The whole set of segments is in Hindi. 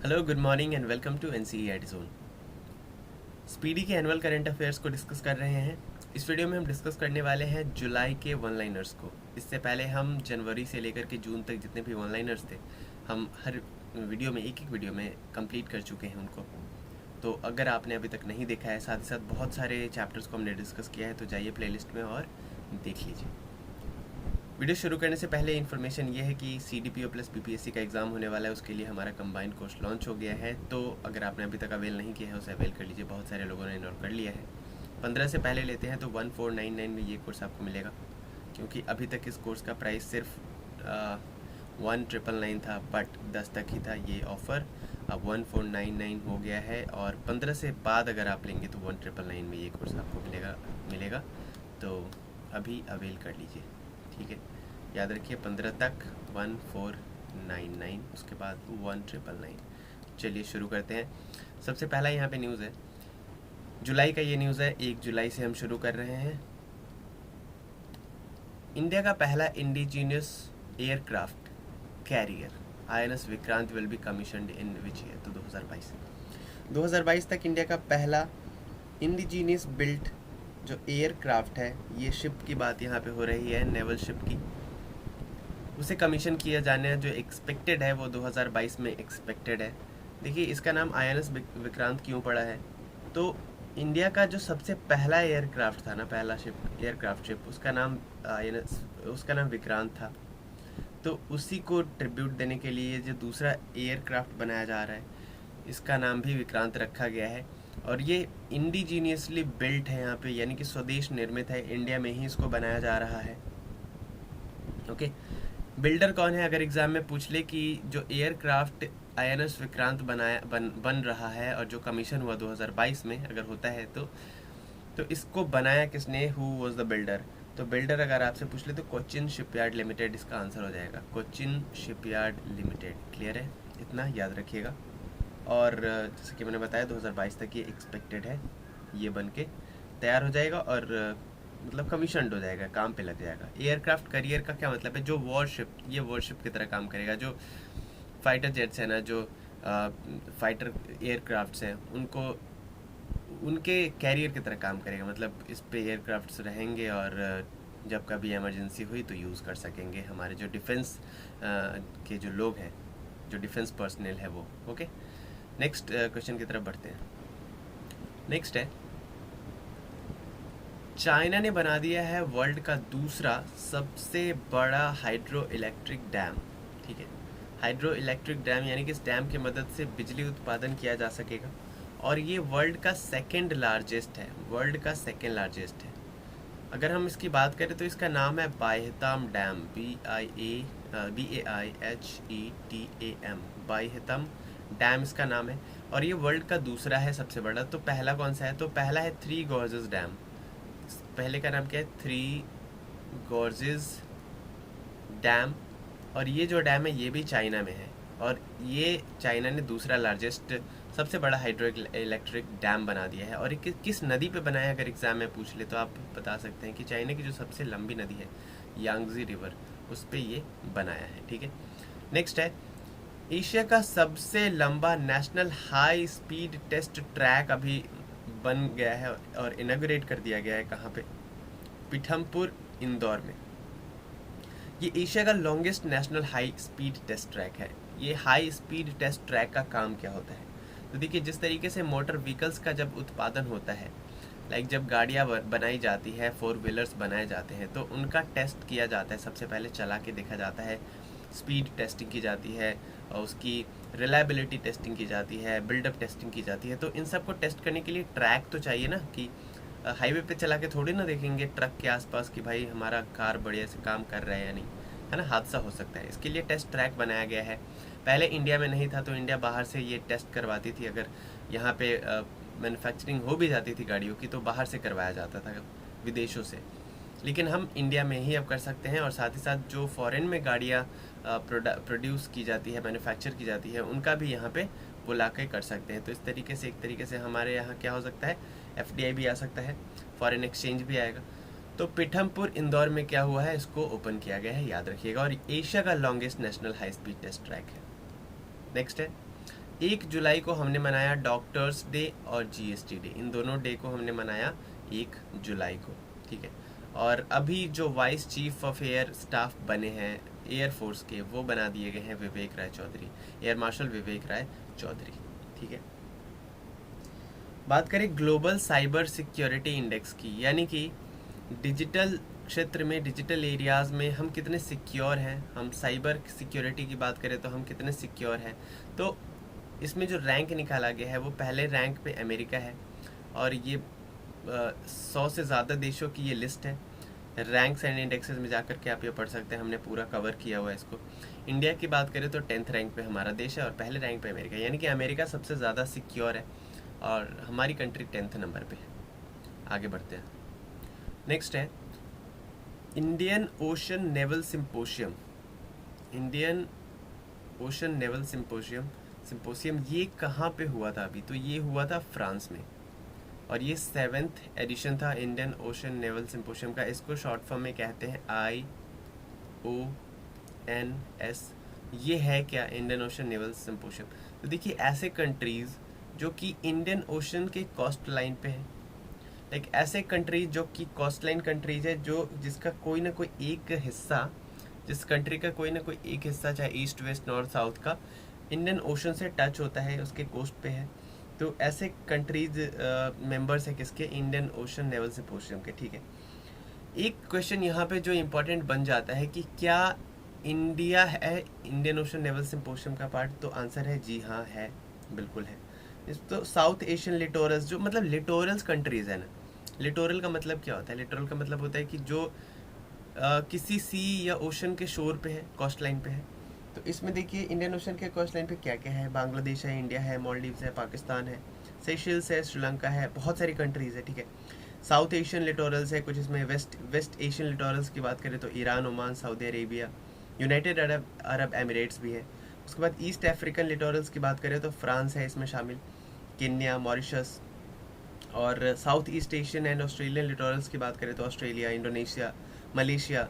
Hello, good morning and welcome to NCERT zone. स्पीडी के एनुअल करंट अफेयर्स को डिस्कस कर रहे हैं। इस वीडियो में हम डिस्कस करने वाले हैं जुलाई के वन लाइनर्स को। इससे पहले हम जनवरी से लेकर के जून तक जितने भी वन लाइनर्स थे, हम हर वीडियो में एक वीडियो में कंप्लीट कर चुके हैं उनको। तो अगर आपने अभी तक नहीं देखा है, साथ ही साथ बहुत सारे चैप्टर्स को हमने डिस्कस किया है, तो जाइए प्लेलिस्ट में और देख लीजिए। वीडियो शुरू करने से पहले इन्फॉर्मेशन ये है कि CDPO प्लस PPSC का एग्ज़ाम होने वाला है, उसके लिए हमारा कंबाइंड कोर्स लॉन्च हो गया है। तो अगर आपने अभी तक अवेल नहीं किया है, उसे अवेल कर लीजिए। बहुत सारे लोगों ने इनरोल कर लिया है। 15 से पहले लेते हैं तो 1499 में ये कोर्स आपको मिलेगा, क्योंकि अभी तक इस कोर्स का प्राइस सिर्फ 1999 था, बट 10 तक ही था ये ऑफ़र। अब 1499 हो गया है, और 15 से बाद अगर आप लेंगे तो 1999 में ये कोर्स आपको मिलेगा। तो अभी अवेल कर लीजिए, ठीक है। याद रखिए 15 तक 1499, उसके बाद 1999। चलिए शुरू करते हैं। सबसे पहला यहाँ पे न्यूज़ है, जुलाई का ये न्यूज़ है। 1 जुलाई से हम शुरू कर रहे हैं। इंडिया का पहला indigenous aircraft carrier INS Vikrant will be commissioned in which year? तो 2022 तक इंडिया का पहला इंडिजीनियस बिल्ट जो एयरक्राफ्ट है, ये शिप की बात यहाँ पे हो रही है, नेवल शिप की, उसे कमीशन किया जाने जो एक्सपेक्टेड है वो 2022 में एक्सपेक्टेड है। देखिए, इसका नाम INS विक्रांत क्यों पड़ा है? तो इंडिया का जो सबसे पहला एयरक्राफ्ट था ना, पहला एयरक्राफ्ट शिप, उसका नाम विक्रांत था। तो उसी को ट्रिब्यूट देने के लिए जो दूसरा एयरक्राफ्ट बनाया जा रहा है, इसका नाम भी विक्रांत रखा गया है। और ये इंडिजीनियसली बिल्ट है यहाँ पे, यानी कि स्वदेश निर्मित है, इंडिया में ही इसको बनाया जा रहा है। ओके, बिल्डर कौन है? अगर एग्जाम में पूछ ले कि जो एयरक्राफ्ट INS विक्रांत बन रहा है और जो कमीशन हुआ 2022 में, अगर होता है तो इसको बनाया किसने? Who was the builder? तो बिल्डर अगर आपसे पूछ ले तो कोचिन शिपयार्ड लिमिटेड इसका आंसर हो जाएगा। Cochin shipyard limited. क्लियर है? इतना याद रखिएगा। और जैसे कि मैंने बताया 2022 तक ये एक्सपेक्टेड है, ये बन के तैयार हो जाएगा और मतलब कमीशनड हो जाएगा, काम पे लग जाएगा। एयरक्राफ्ट करियर का क्या मतलब है? जो वॉरशिप, ये वॉरशिप की तरह काम करेगा। जो फाइटर जेट्स हैं ना, जो फाइटर एयरक्राफ्ट्स हैं, उनको उनके कैरियर की तरह काम करेगा। मतलब इस पे एयरक्राफ्ट्स रहेंगे और जब कभी इमरजेंसी हुई तो यूज़ कर सकेंगे हमारे जो डिफेंस के जो लोग हैं, जो डिफेंस पर्सनल है वो। ओके, नेक्स्ट क्वेश्चन की तरफ बढ़ते हैं। नेक्स्ट है, चाइना ने बना दिया है वर्ल्ड का दूसरा सबसे बड़ा हाइड्रो इलेक्ट्रिक डैम। ठीक है, हाइड्रो इलेक्ट्रिक डैम यानी कि इस डैम की मदद से बिजली उत्पादन किया जा सकेगा, और ये वर्ल्ड का सेकेंड लार्जेस्ट है। वर्ल्ड का सेकेंड लार्जेस्ट है। अगर हम इसकी बात करें तो इसका नाम है बायहतम डैम, BAIHETAM, बायहतम डैम इसका नाम है, और ये वर्ल्ड का दूसरा है सबसे बड़ा। तो पहला कौन सा है? तो पहला है थ्री गॉर्जेस डैम। पहले का नाम क्या है? Three gorges dam. और ये जो डैम है ये भी चाइना में है, और ये चाइना ने दूसरा लार्जेस्ट, सबसे बड़ा हाइड्रो इलेक्ट्रिक डैम बना दिया है। और ये किस नदी पे बनाया है? अगर एग्जाम में पूछ ले तो आप बता सकते हैं कि चाइना की जो सबसे लंबी नदी है, यांगजी रिवर, उस पे ये बनाया है। ठीक है, नेक्स्ट है, एशिया का सबसे लंबा national high speed test track अभी बन गया है और इनॉग्रेट कर दिया गया है। कहाँ पे? पीठमपुर, इंदौर में। ये एशिया का longest national high speed test track है। ये हाई स्पीड टेस्ट ट्रैक का काम क्या होता है? तो देखिए, जिस तरीके से मोटर व्हीकल्स का जब उत्पादन होता है, लाइक जब गाड़ियाँ बनाई जाती है, 4 व्हीलर्स बनाए जाते हैं, तो उनका टेस्ट किया जाता है। सबसे पहले चला के देखा जाता है, स्पीड टेस्टिंग की जाती है, और उसकी रिलायबिलिटी टेस्टिंग की जाती है, बिल्डअप टेस्टिंग की जाती है। तो इन सब को टेस्ट करने के लिए ट्रैक तो चाहिए ना, कि हाईवे पे चला के थोड़ी ना देखेंगे ट्रक के आसपास कि भाई हमारा कार बढ़िया से काम कर रहा है या नहीं, है ना, हादसा हो सकता है। इसके लिए टेस्ट ट्रैक बनाया गया है। पहले इंडिया में नहीं था, तो इंडिया बाहर से ये टेस्ट करवाती थी। अगर यहाँ पे मैन्युफैक्चरिंग हो भी जाती थी गाड़ियों की, तो बाहर से करवाया जाता था, विदेशों से। लेकिन हम इंडिया में ही अब कर सकते हैं, और साथ ही साथ जो फॉरेन में गाड़ियाँ प्रोड्यूस की जाती है, मैन्युफैक्चर की जाती है, उनका भी यहाँ पे बुला के कर सकते हैं। तो इस तरीके से, एक तरीके से हमारे यहाँ क्या हो सकता है, FDI भी आ सकता है, फॉरेन एक्सचेंज भी आएगा। तो पीठमपुर, इंदौर में क्या हुआ है, इसको ओपन किया गया है, याद रखिएगा। और एशिया का longest national high speed test track है। नेक्स्ट है, 1 जुलाई को हमने मनाया डॉक्टर्स डे और जीएसटी डे, इन दोनों डे को हमने मनाया 1 जुलाई को, ठीक है। और अभी जो vice chief of air staff बने हैं एयरफोर्स के, वो बना दिए गए हैं विवेक राय चौधरी, एयर मार्शल विवेक राय चौधरी, ठीक है। बात करें ग्लोबल साइबर सिक्योरिटी इंडेक्स की, यानी कि डिजिटल क्षेत्र में, डिजिटल एरियाज़ में हम कितने सिक्योर हैं, हम साइबर सिक्योरिटी की बात करें तो हम कितने सिक्योर हैं, तो इसमें जो रैंक निकाला गया है वो पहले रैंक पे अमेरिका है, और ये 100 से ज़्यादा देशों की ये लिस्ट है। रैंक्स एंड इंडेक्सेस में जाकर के आप ये पढ़ सकते हैं, हमने पूरा कवर किया हुआ है इसको। इंडिया की बात करें तो 10th रैंक पे हमारा देश है और पहले रैंक पे अमेरिका, यानी कि अमेरिका सबसे ज़्यादा सिक्योर है और हमारी कंट्री 10th नंबर पे है। आगे बढ़ते हैं। नेक्स्ट है Indian Ocean Naval Symposium. Indian Ocean Naval Symposium ये कहाँ पे हुआ था अभी? तो ये हुआ था फ्रांस में, और ये 7th एडिशन था इंडियन ओशन नेवल सिंपोशियम का। इसको शॉर्ट फॉर्म में कहते हैं IONS। ये है क्या? Indian Ocean Naval Symposium. तो देखिए ऐसे कंट्रीज़ जो कि इंडियन ओशन के कोस्ट लाइन पे है, लाइक ऐसे कंट्रीज जो कि कोस्ट लाइन कंट्रीज है, जो जिसका कोई ना कोई एक हिस्सा, जिस कंट्री का कोई ना कोई एक हिस्सा, चाहे ईस्ट वेस्ट नॉर्थ साउथ का, इंडियन ओशन से टच होता है, उसके कोस्ट पे है, तो ऐसे कंट्रीज मेंबर्स है किसके? इंडियन ओशन नेवल सिंपोशियम के, ठीक है। एक क्वेश्चन यहाँ पे जो इम्पोर्टेंट बन जाता है कि क्या इंडिया है इंडियन ओशन नेवल सिंपोशियम का पार्ट? तो आंसर है जी हाँ है, बिल्कुल है। तो साउथ एशियन लिटोरल्स, जो मतलब लिटोरल्स कंट्रीज है ना, लिटोरल का मतलब क्या होता है? लिटोरल का मतलब होता है कि जो किसी सी या ओशन के शोर पे है, कोस्ट लाइन पे है। तो इसमें देखिए इंडियन ओशन के कोस्ट लाइन पे क्या क्या है? बांग्लादेश है, इंडिया है, मालदीव्स है, पाकिस्तान है, सेशल्स है, श्रीलंका है, बहुत सारी कंट्रीज है, ठीक है। साउथ एशियन लिटोरल्स है कुछ, इसमें वेस्ट एशियन लिटोरल्स की बात करें तो Iran, Oman, Saudi Arabia, United Arab Emirates भी है। उसके बाद ईस्ट अफ्रीकन लिटोरल्स की बात करें तो फ्रांस है इसमें शामिल, केन्या, मॉरिशस। और South East Asian and Australian littorals की बात करें तो Australia, Indonesia, Malaysia,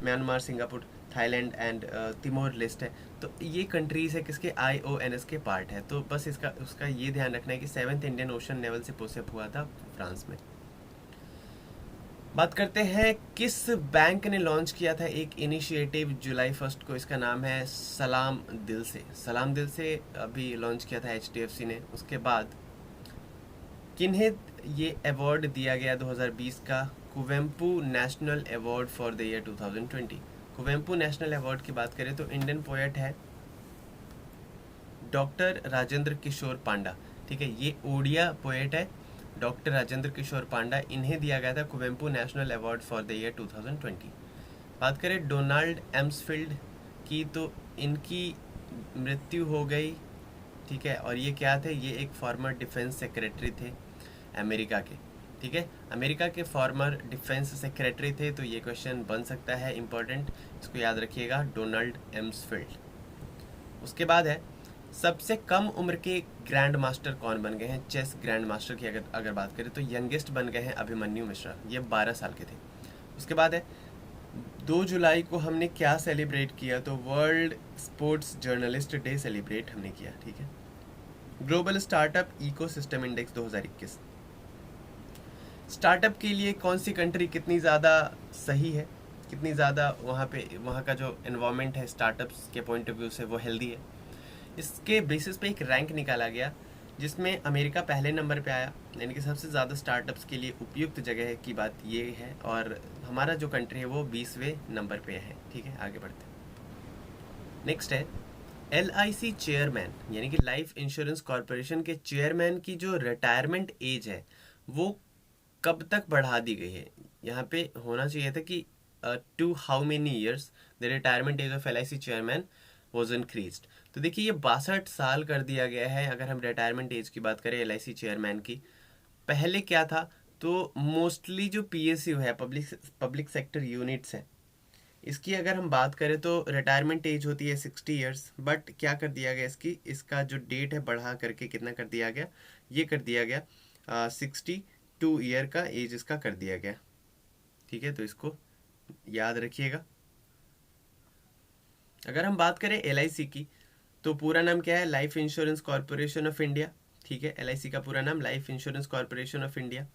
Myanmar, Singapore, Thailand and Timor list है। तो ये कंट्रीज़ है किसके? IONS के पार्ट है। तो बस उसका ये ध्यान रखना है कि 7th इंडियन ओशन नेवल सिंपोसियम हुआ था फ्रांस में। बात करते हैं किस बैंक ने लॉन्च किया था एक इनिशिएटिव जुलाई 1 को? इसका नाम है सलाम दिल से। सलाम दिल से अभी लॉन्च किया था HDFC ने। उसके बाद किन्हें ये अवार्ड दिया गया 2020 का? Kuvempu National Award for the year 2020। Kuvempu National Award की बात करें तो इंडियन पोएट है डॉक्टर राजेंद्र किशोर पांडा, ठीक है। ये ओडिया पोएट है डॉक्टर राजेंद्र किशोर पांडा, इन्हें दिया गया था Kuvempu National Award for the year 2020। बात करें डोनाल्ड एम्सफील्ड की, तो इनकी मृत्यु हो गई, ठीक है। और ये क्या थे? ये एक फॉर्मर डिफेंस सेक्रेटरी थे अमेरिका के, ठीक है। अमेरिका के फॉर्मर डिफेंस सेक्रेटरी थे। तो ये क्वेश्चन बन सकता है इंपॉर्टेंट, इसको याद रखिएगा, डोनाल्ड एम्सफील्ड। उसके बाद है सबसे कम उम्र के ग्रैंड मास्टर कौन बन गए हैं? चेस ग्रैंड मास्टर की अगर बात करें तो यंगेस्ट बन गए हैं अभिमन्यु मिश्रा, ये 12 साल के थे। उसके बाद है 2 जुलाई को हमने क्या सेलिब्रेट किया? तो world sports journalist day celebrate हमने किया, ठीक है। Global startup ecosystem index 2021, startup के लिए कौन सी कंट्री कितनी ज़्यादा सही है, कितनी ज़्यादा वहाँ का जो एनवायरनमेंट है स्टार्टअप्स के पॉइंट ऑफ व्यू से वो हेल्दी है, इसके बेसिस पे एक रैंक निकाला गया जिसमें अमेरिका पहले नंबर पे आया, यानी कि सबसे ज़्यादा स्टार्टअप्स के लिए उपयुक्त जगह की बात ये है। और हमारा जो कंट्री है वो 20वें नंबर पे है, ठीक है। आगे बढ़ते हैं। नेक्स्ट है LIC चेयरमैन, यानी कि लाइफ इंश्योरेंस कॉरपोरेशन के चेयरमैन की जो रिटायरमेंट एज है वो कब तक बढ़ा दी गई है? यहाँ पे होना चाहिए था कि to how many years the retirement age of LIC chairman was increased. तो देखिए ये 62 साल कर दिया गया है अगर हम रिटायरमेंट एज की बात करें LIC चेयरमैन की। पहले क्या था? तो मोस्टली जो PSU है, पब्लिक सेक्टर यूनिट्स है, इसकी अगर हम बात करें तो रिटायरमेंट एज होती है 60 ईयर्स, बट क्या कर दिया गया इसका जो डेट है बढ़ा करके कितना कर दिया गया? ये कर दिया गया 62 ईयर का एज इसका कर दिया गया, ठीक है। तो इसको याद रखिएगा। अगर हम बात करें LIC की, तो पूरा नाम क्या है? Life insurance corporation of India, ठीक है। LIC का पूरा नाम life insurance corporation of India.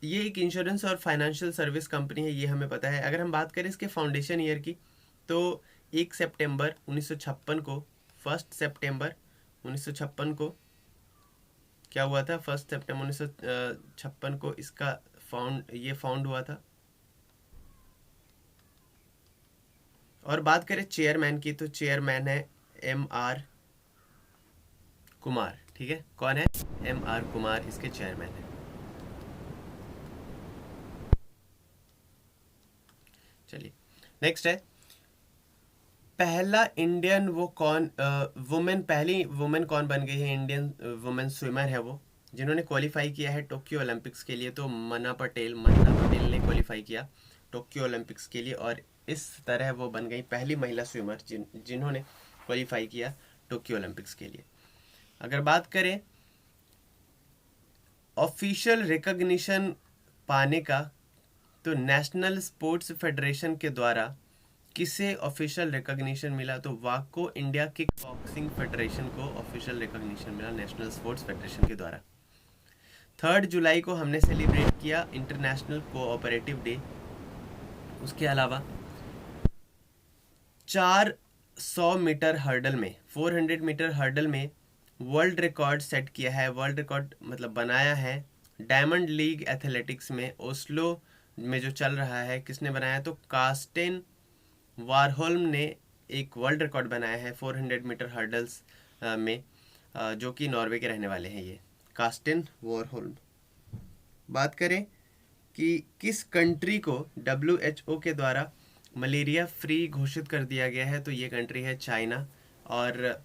ये एक इंश्योरेंस और फाइनेंशियल सर्विस कंपनी है, ये हमें पता है। अगर हम बात करें इसके फाउंडेशन ईयर की, तो 1 सितंबर 1956 को, 1 सितंबर 1956 को क्या हुआ था? 1 सितंबर 1956 को इसका फाउंड हुआ था। और बात करें चेयरमैन की, तो चेयरमैन है MR कुमार, ठीक है। कौन है? MR कुमार इसके चेयरमैन है। चलिए नेक्स्ट है, पहला इंडियन वो कौन वुमेन, पहली वुमेन कौन बन गई है? इंडियन वुमेन स्विमर है वो, जिन्होंने क्वालिफाई किया है टोक्यो ओलंपिक्स के लिए। तो मन्ना पटेल ने क्वालिफाई किया टोक्यो ओलंपिक्स के लिए, और इस तरह वो बन गई पहली महिला स्विमर जिन्होंने क्वालिफाई किया टोक्यो ओलंपिक्स के लिए। अगर बात करें ऑफिशियल रिकॉग्निशन पाने का, तो नेशनल स्पोर्ट्स फेडरेशन के द्वारा किसे ऑफिशियल रिकॉग्निशन मिला? तो वाको इंडिया किक बॉक्सिंग फेडरेशन को ऑफिशियल रिकॉग्निशन मिला नेशनल स्पोर्ट्स फेडरेशन के द्वारा। 3 जुलाई को हमने सेलिब्रेट किया इंटरनेशनल कोऑपरेटिव डे। उसके अलावा 400 मीटर हर्डल में, 400 मीटर हर्डल में वर्ल्ड रिकॉर्ड सेट किया है, वर्ल्ड रिकॉर्ड मतलब बनाया है डायमंड लीग एथलेटिक्स में, ओस्लो में जो चल रहा है। किसने बनाया? तो कार्स्टेन वारहोल्म ने एक वर्ल्ड रिकॉर्ड बनाया है 400 मीटर हर्डल्स में, जो कि नॉर्वे के रहने वाले हैं ये कार्स्टेन वारहोल्म। बात करें कि किस कंट्री को WHO के द्वारा मलेरिया फ्री घोषित कर दिया गया है? तो ये कंट्री है चाइना। और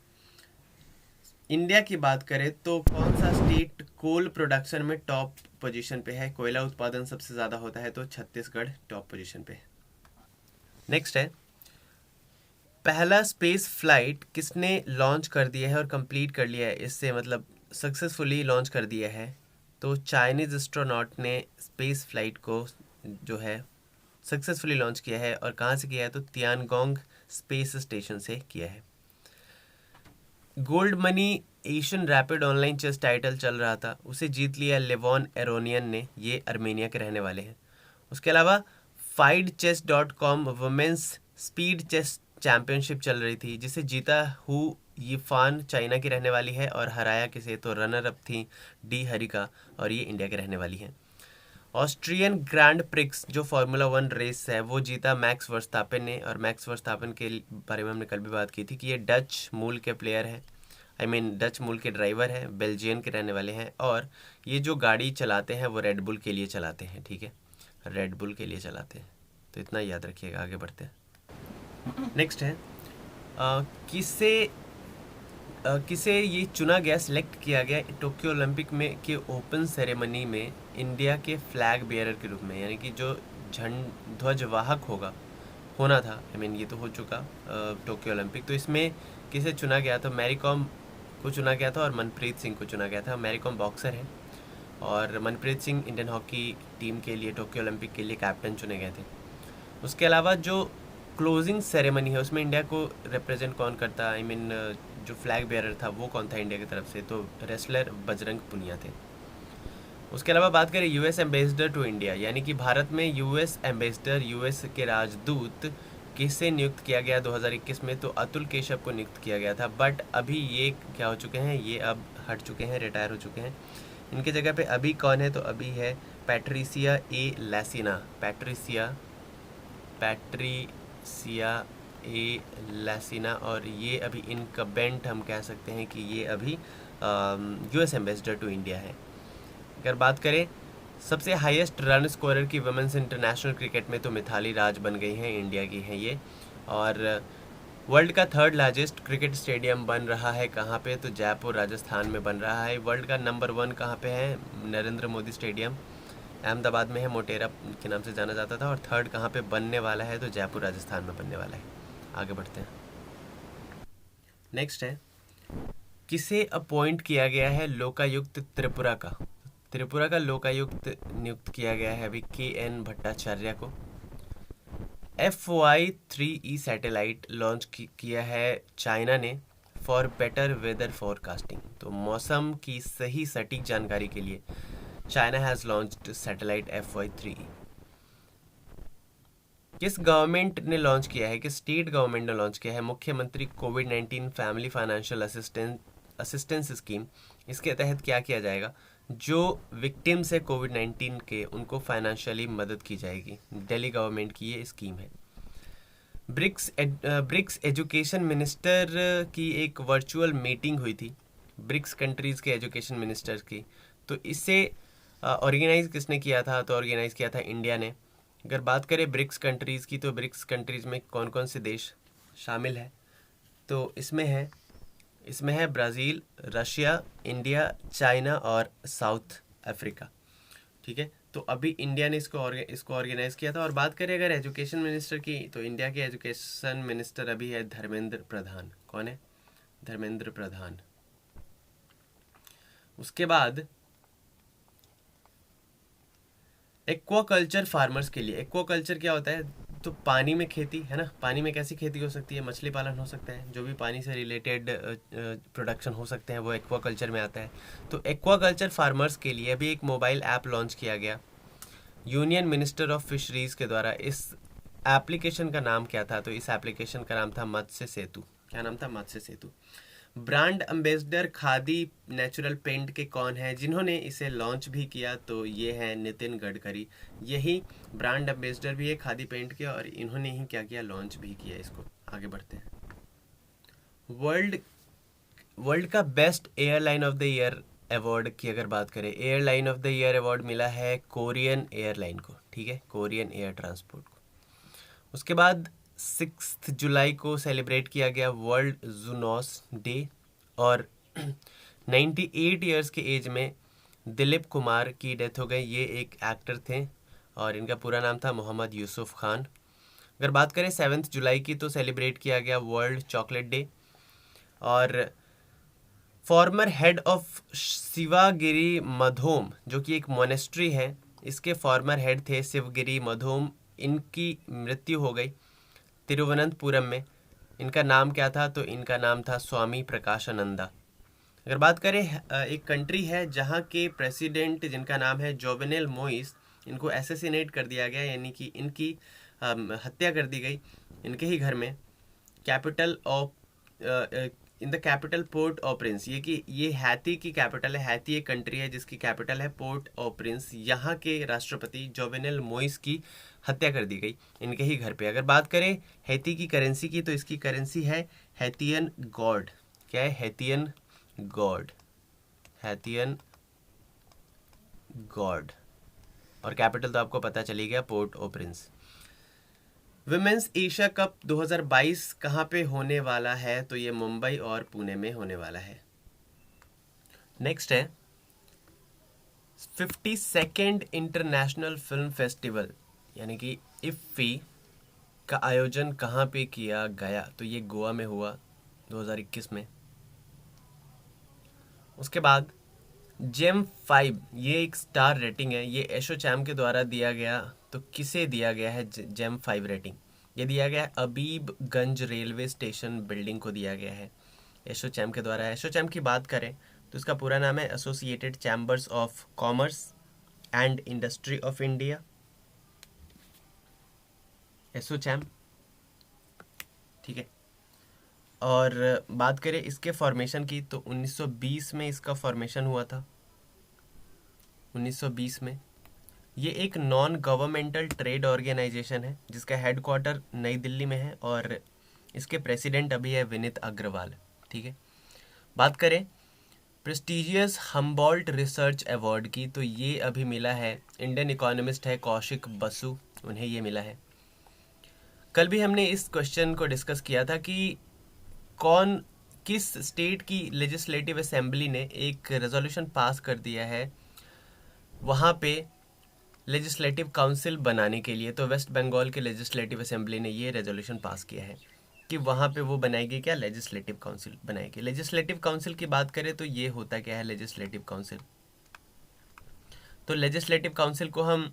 इंडिया की बात करें तो कौन सा स्टेट कोल प्रोडक्शन में टॉप पोजीशन पे है? कोयला उत्पादन सबसे ज़्यादा होता है, तो छत्तीसगढ़ टॉप पोजीशन पे है। नेक्स्ट है, पहला स्पेस फ्लाइट किसने लॉन्च कर दिया है और कंप्लीट कर लिया है? इससे मतलब सक्सेसफुली लॉन्च कर दिया है। तो चाइनीज एस्ट्रोनॉट ने स्पेस फ्लाइट को जो है सक्सेसफुली लॉन्च किया है। और कहाँ से किया है? तो तियानगोंग स्पेस स्टेशन से किया है। Gold money Asian rapid online chess title चल रहा था, उसे जीत लिया लेवॉन एरोनियन ने, ये अर्मेनिया के रहने वाले हैं। उसके अलावा FideChess.com women's speed chess championship चल रही थी, जिसे जीता हु यिफान चाइना की रहने वाली है, और हराया किसे? तो रनर अप थी डी हरिका, और ये इंडिया के रहने वाली हैं। ऑस्ट्रियन ग्रैंड प्रिक्स जो फार्मूला 1 रेस है वो जीता मैक्स वर्स्टापेन ने, और मैक्स वर्स्टापेन के बारे में हमने कल भी बात की थी कि ये डच मूल के प्लेयर हैं, डच मूल के ड्राइवर हैं, बेल्जियन के रहने वाले हैं। और ये जो गाड़ी चलाते हैं वो रेडबुल के लिए चलाते हैं, ठीक है, रेडबुल के लिए चलाते हैं। तो इतना याद रखिएगा, आगे बढ़ते हैं। नेक्स्ट है, किसे ये चुना गया, सिलेक्ट किया गया टोक्यो ओलंपिक में के ओपन सेरेमनी में इंडिया के फ्लैग बेयरर के रूप में, यानी कि जो ध्वजवाहक होना था, ये तो हो चुका टोक्यो ओलंपिक। तो इसमें किसे चुना गया? तो मैरी कॉम को चुना गया था और मनप्रीत सिंह को चुना गया था। मैरी कॉम बॉक्सर है और Manpreet Singh Indian hockey team के लिए टोक्यो ओलंपिक के लिए कैप्टन चुने गए थे। उसके अलावा जो क्लोजिंग सेरेमनी है उसमें इंडिया को रिप्रेजेंट कौन करता? जो फ्लैग बेयरर था वो कौन था इंडिया की तरफ से? तो रेसलर बजरंग पुनिया थे। उसके अलावा बात करें US एम्बेसडर टू इंडिया, यानी कि भारत में US एम्बेसडर, US के राजदूत किसे नियुक्त किया गया 2021 में? तो अतुल केशव को नियुक्त किया गया था। बट अभी ये क्या हो चुके हैं? ये अब हट चुके हैं, रिटायर हो चुके हैं। इनके जगह पे अभी कौन है? तो अभी है पैट्रिसिया ए लैसिना, और ये अभी इनकम्बेंट हम कह सकते हैं कि ये अभी US एम्बेसडर टू इंडिया है। अगर बात करें सबसे हाईएस्ट रन स्कोरर की वुमेन्स इंटरनेशनल क्रिकेट में, तो मिथाली राज बन गई हैं, इंडिया की हैं ये। और वर्ल्ड का 3rd लार्जेस्ट क्रिकेट स्टेडियम बन रहा है कहाँ पे? तो जयपुर राजस्थान में बन रहा है। वर्ल्ड का नंबर 1 कहाँ पे है? नरेंद्र मोदी स्टेडियम अहमदाबाद में है, मोटेरा के नाम से जाना जाता था। और 3rd कहाँ पे बनने वाला है? तो जयपुर राजस्थान में बनने वाला है। आगे बढ़ते हैं। नेक्स्ट है, किसे अपॉइंट किया गया है लोकायुक्त त्रिपुरा का? त्रिपुरा का लोकायुक्त नियुक्त किया गया है अभी KN भट्टाचार्य को। FY3E सैटेलाइट लॉन्च किया है चाइना ने फॉर बेटर वेदर फोरकास्टिंग। तो मौसम की सही सटीक जानकारी के लिए China has launched satellite FY3। किस गवर्नमेंट ने लॉन्च किया है, किस स्टेट गवर्नमेंट ने लॉन्च किया है मुख्यमंत्री कोविड-19 फैमिली फाइनेंशियल असिस्टेंस स्कीम। इसके तहत क्या किया जाएगा, जो विक्टिम्स है कोविड-19 के उनको फाइनेंशियली मदद की जाएगी। दिल्ली गवर्नमेंट की ये स्कीम है। ब्रिक्स एजुकेशन मिनिस्टर की एक वर्चुअल मीटिंग हुई थी, ब्रिक्स कंट्रीज़ के एजुकेशन मिनिस्टर्स की। तो इसे ऑर्गेनाइज किसने किया था, तो ऑर्गेनाइज किया था इंडिया ने। अगर बात करें ब्रिक्स कंट्रीज़ की, तो ब्रिक्स कंट्रीज़ में कौन कौन से देश शामिल है, तो इसमें है ब्राज़ील, रशिया, इंडिया, चाइना और साउथ अफ्रीका। ठीक है, तो अभी इंडिया ने इसको ऑर्गेनाइज किया था। और बात करें अगर एजुकेशन मिनिस्टर की, तो इंडिया के एजुकेशन मिनिस्टर अभी है धर्मेंद्र प्रधान। कौन है? धर्मेंद्र प्रधान। उसके बाद एक्वाकल्चर फार्मर्स के लिए, एक्वाकल्चर क्या होता है, तो पानी में खेती है ना। पानी में कैसी खेती हो सकती है, मछली पालन हो सकता है, जो भी पानी से रिलेटेड प्रोडक्शन हो सकते हैं वो एक्वाकल्चर में आता है। तो एक्वाकल्चर फार्मर्स के लिए अभी एक मोबाइल ऐप लॉन्च किया गया यूनियन मिनिस्टर ऑफ फिशरीज के द्वारा। इस एप्लीकेशन का नाम क्या था, तो इस एप्लीकेशन का नाम था मत्स्य सेतु। क्या नाम था? Matsya Setu. Brand ambassador Khadi natural paint के कौन है जिन्होंने इसे लॉन्च भी किया, तो ये है नितिन गडकरी। यही ब्रांड एम्बेसडर भी है खादी पेंट के, और इन्होंने ही क्या किया, लॉन्च भी किया इसको। आगे बढ़ते हैं। वर्ल्ड का best airline of the year award की अगर बात करें, airline of the year award मिला है कोरियन एयरलाइन को। ठीक है, कोरियन एयर ट्रांसपोर्ट को। उसके बाद 6 जुलाई को सेलिब्रेट किया गया वर्ल्ड जूनोस डे। और 98 ईयर्स के एज में दिलीप कुमार की डेथ हो गई। ये एक एक्टर थे और इनका पूरा नाम था मोहम्मद यूसुफ खान। अगर बात करें 7 जुलाई की, तो सेलिब्रेट किया गया वर्ल्ड चॉकलेट डे। और फॉर्मर हेड ऑफ शिवागिरी मधोम, जो कि एक मोनेस्ट्री है, इसके फॉर्मर हेड थे शिवगिरी मधोम। इनकी मृत्यु हो गई तिरुवनंतपुरम में। इनका नाम क्या था, तो इनका नाम था स्वामी प्रकाशानंदा। अगर बात करें, एक कंट्री है जहाँ के प्रेसिडेंट जिनका नाम है जोवेनेल मोइस, इनको एसेसिनेट कर दिया गया, यानी कि इनकी हत्या कर दी गई इनके ही घर में, capital of in the capital port of Prince. ये हैती की कैपिटल है। हैती एक कंट्री है जिसकी कैपिटल है पोर्ट ऑफ प्रिंस। यहाँ के राष्ट्रपति जोवेनेल मोइस की हत्या कर दी गई इनके ही घर पे। अगर बात करें हैती की करेंसी की, तो इसकी करेंसी है हैतियन गॉड। क्या है? हैतियन गॉड। हैतियन गॉड। और कैपिटल तो आपको पता चली गया, port of Prince. Women's Asia cup 2022 कहाँ पे होने वाला है, तो ये मुंबई और पुणे में होने वाला है। नेक्स्ट है 52nd इंटरनेशनल फिल्म फेस्टिवल यानी कि इफ्फी का आयोजन कहाँ पे किया गया, तो ये गोवा में हुआ 2021 में। उसके बाद जेम 5, ये एक स्टार रेटिंग है, ये एसोचैम के द्वारा दिया गया। तो किसे दिया गया है जेम 5 रेटिंग? ये दिया गया है अबीबगंज रेलवे स्टेशन बिल्डिंग को दिया गया है एसोचैम के द्वारा। एसोचैम की बात करें तो इसका पूरा नाम है associated chambers of commerce and industry of India, ASSOCHAM. ठीक है, और बात करें इसके फॉर्मेशन की, तो 1920 में इसका फॉर्मेशन हुआ था। 1920 में। ये एक नॉन गवर्नमेंटल ट्रेड ऑर्गेनाइजेशन है जिसका हेडक्वार्टर नई दिल्ली में है, और इसके प्रेसिडेंट अभी है विनीत अग्रवाल। ठीक है, बात करें प्रेस्टिजियस हम्बोल्ट रिसर्च अवार्ड की, तो ये अभी मिला है, इंडियन इकोनॉमिस्ट है कौशिक बसु, उन्हें ये मिला है। कल भी हमने इस क्वेश्चन को डिस्कस किया था कि किस स्टेट की लेजिस्लेटिव असेंबली ने एक रेजोल्यूशन पास कर दिया है वहाँ पे लेजिस्लेटिव काउंसिल बनाने के लिए। तो वेस्ट बंगाल के लेजिस्लेटिव असेंबली ने ये रेजोल्यूशन पास किया है कि वहाँ पे वो बनाएगी क्या, लेजिस्लेटिव काउंसिल बनाएगी। लेजिस्लेटिव काउंसिल की बात करें तो ये होता क्या है लेजिस्लेटिव काउंसिल? तो लेजिस्लेटिव काउंसिल को हम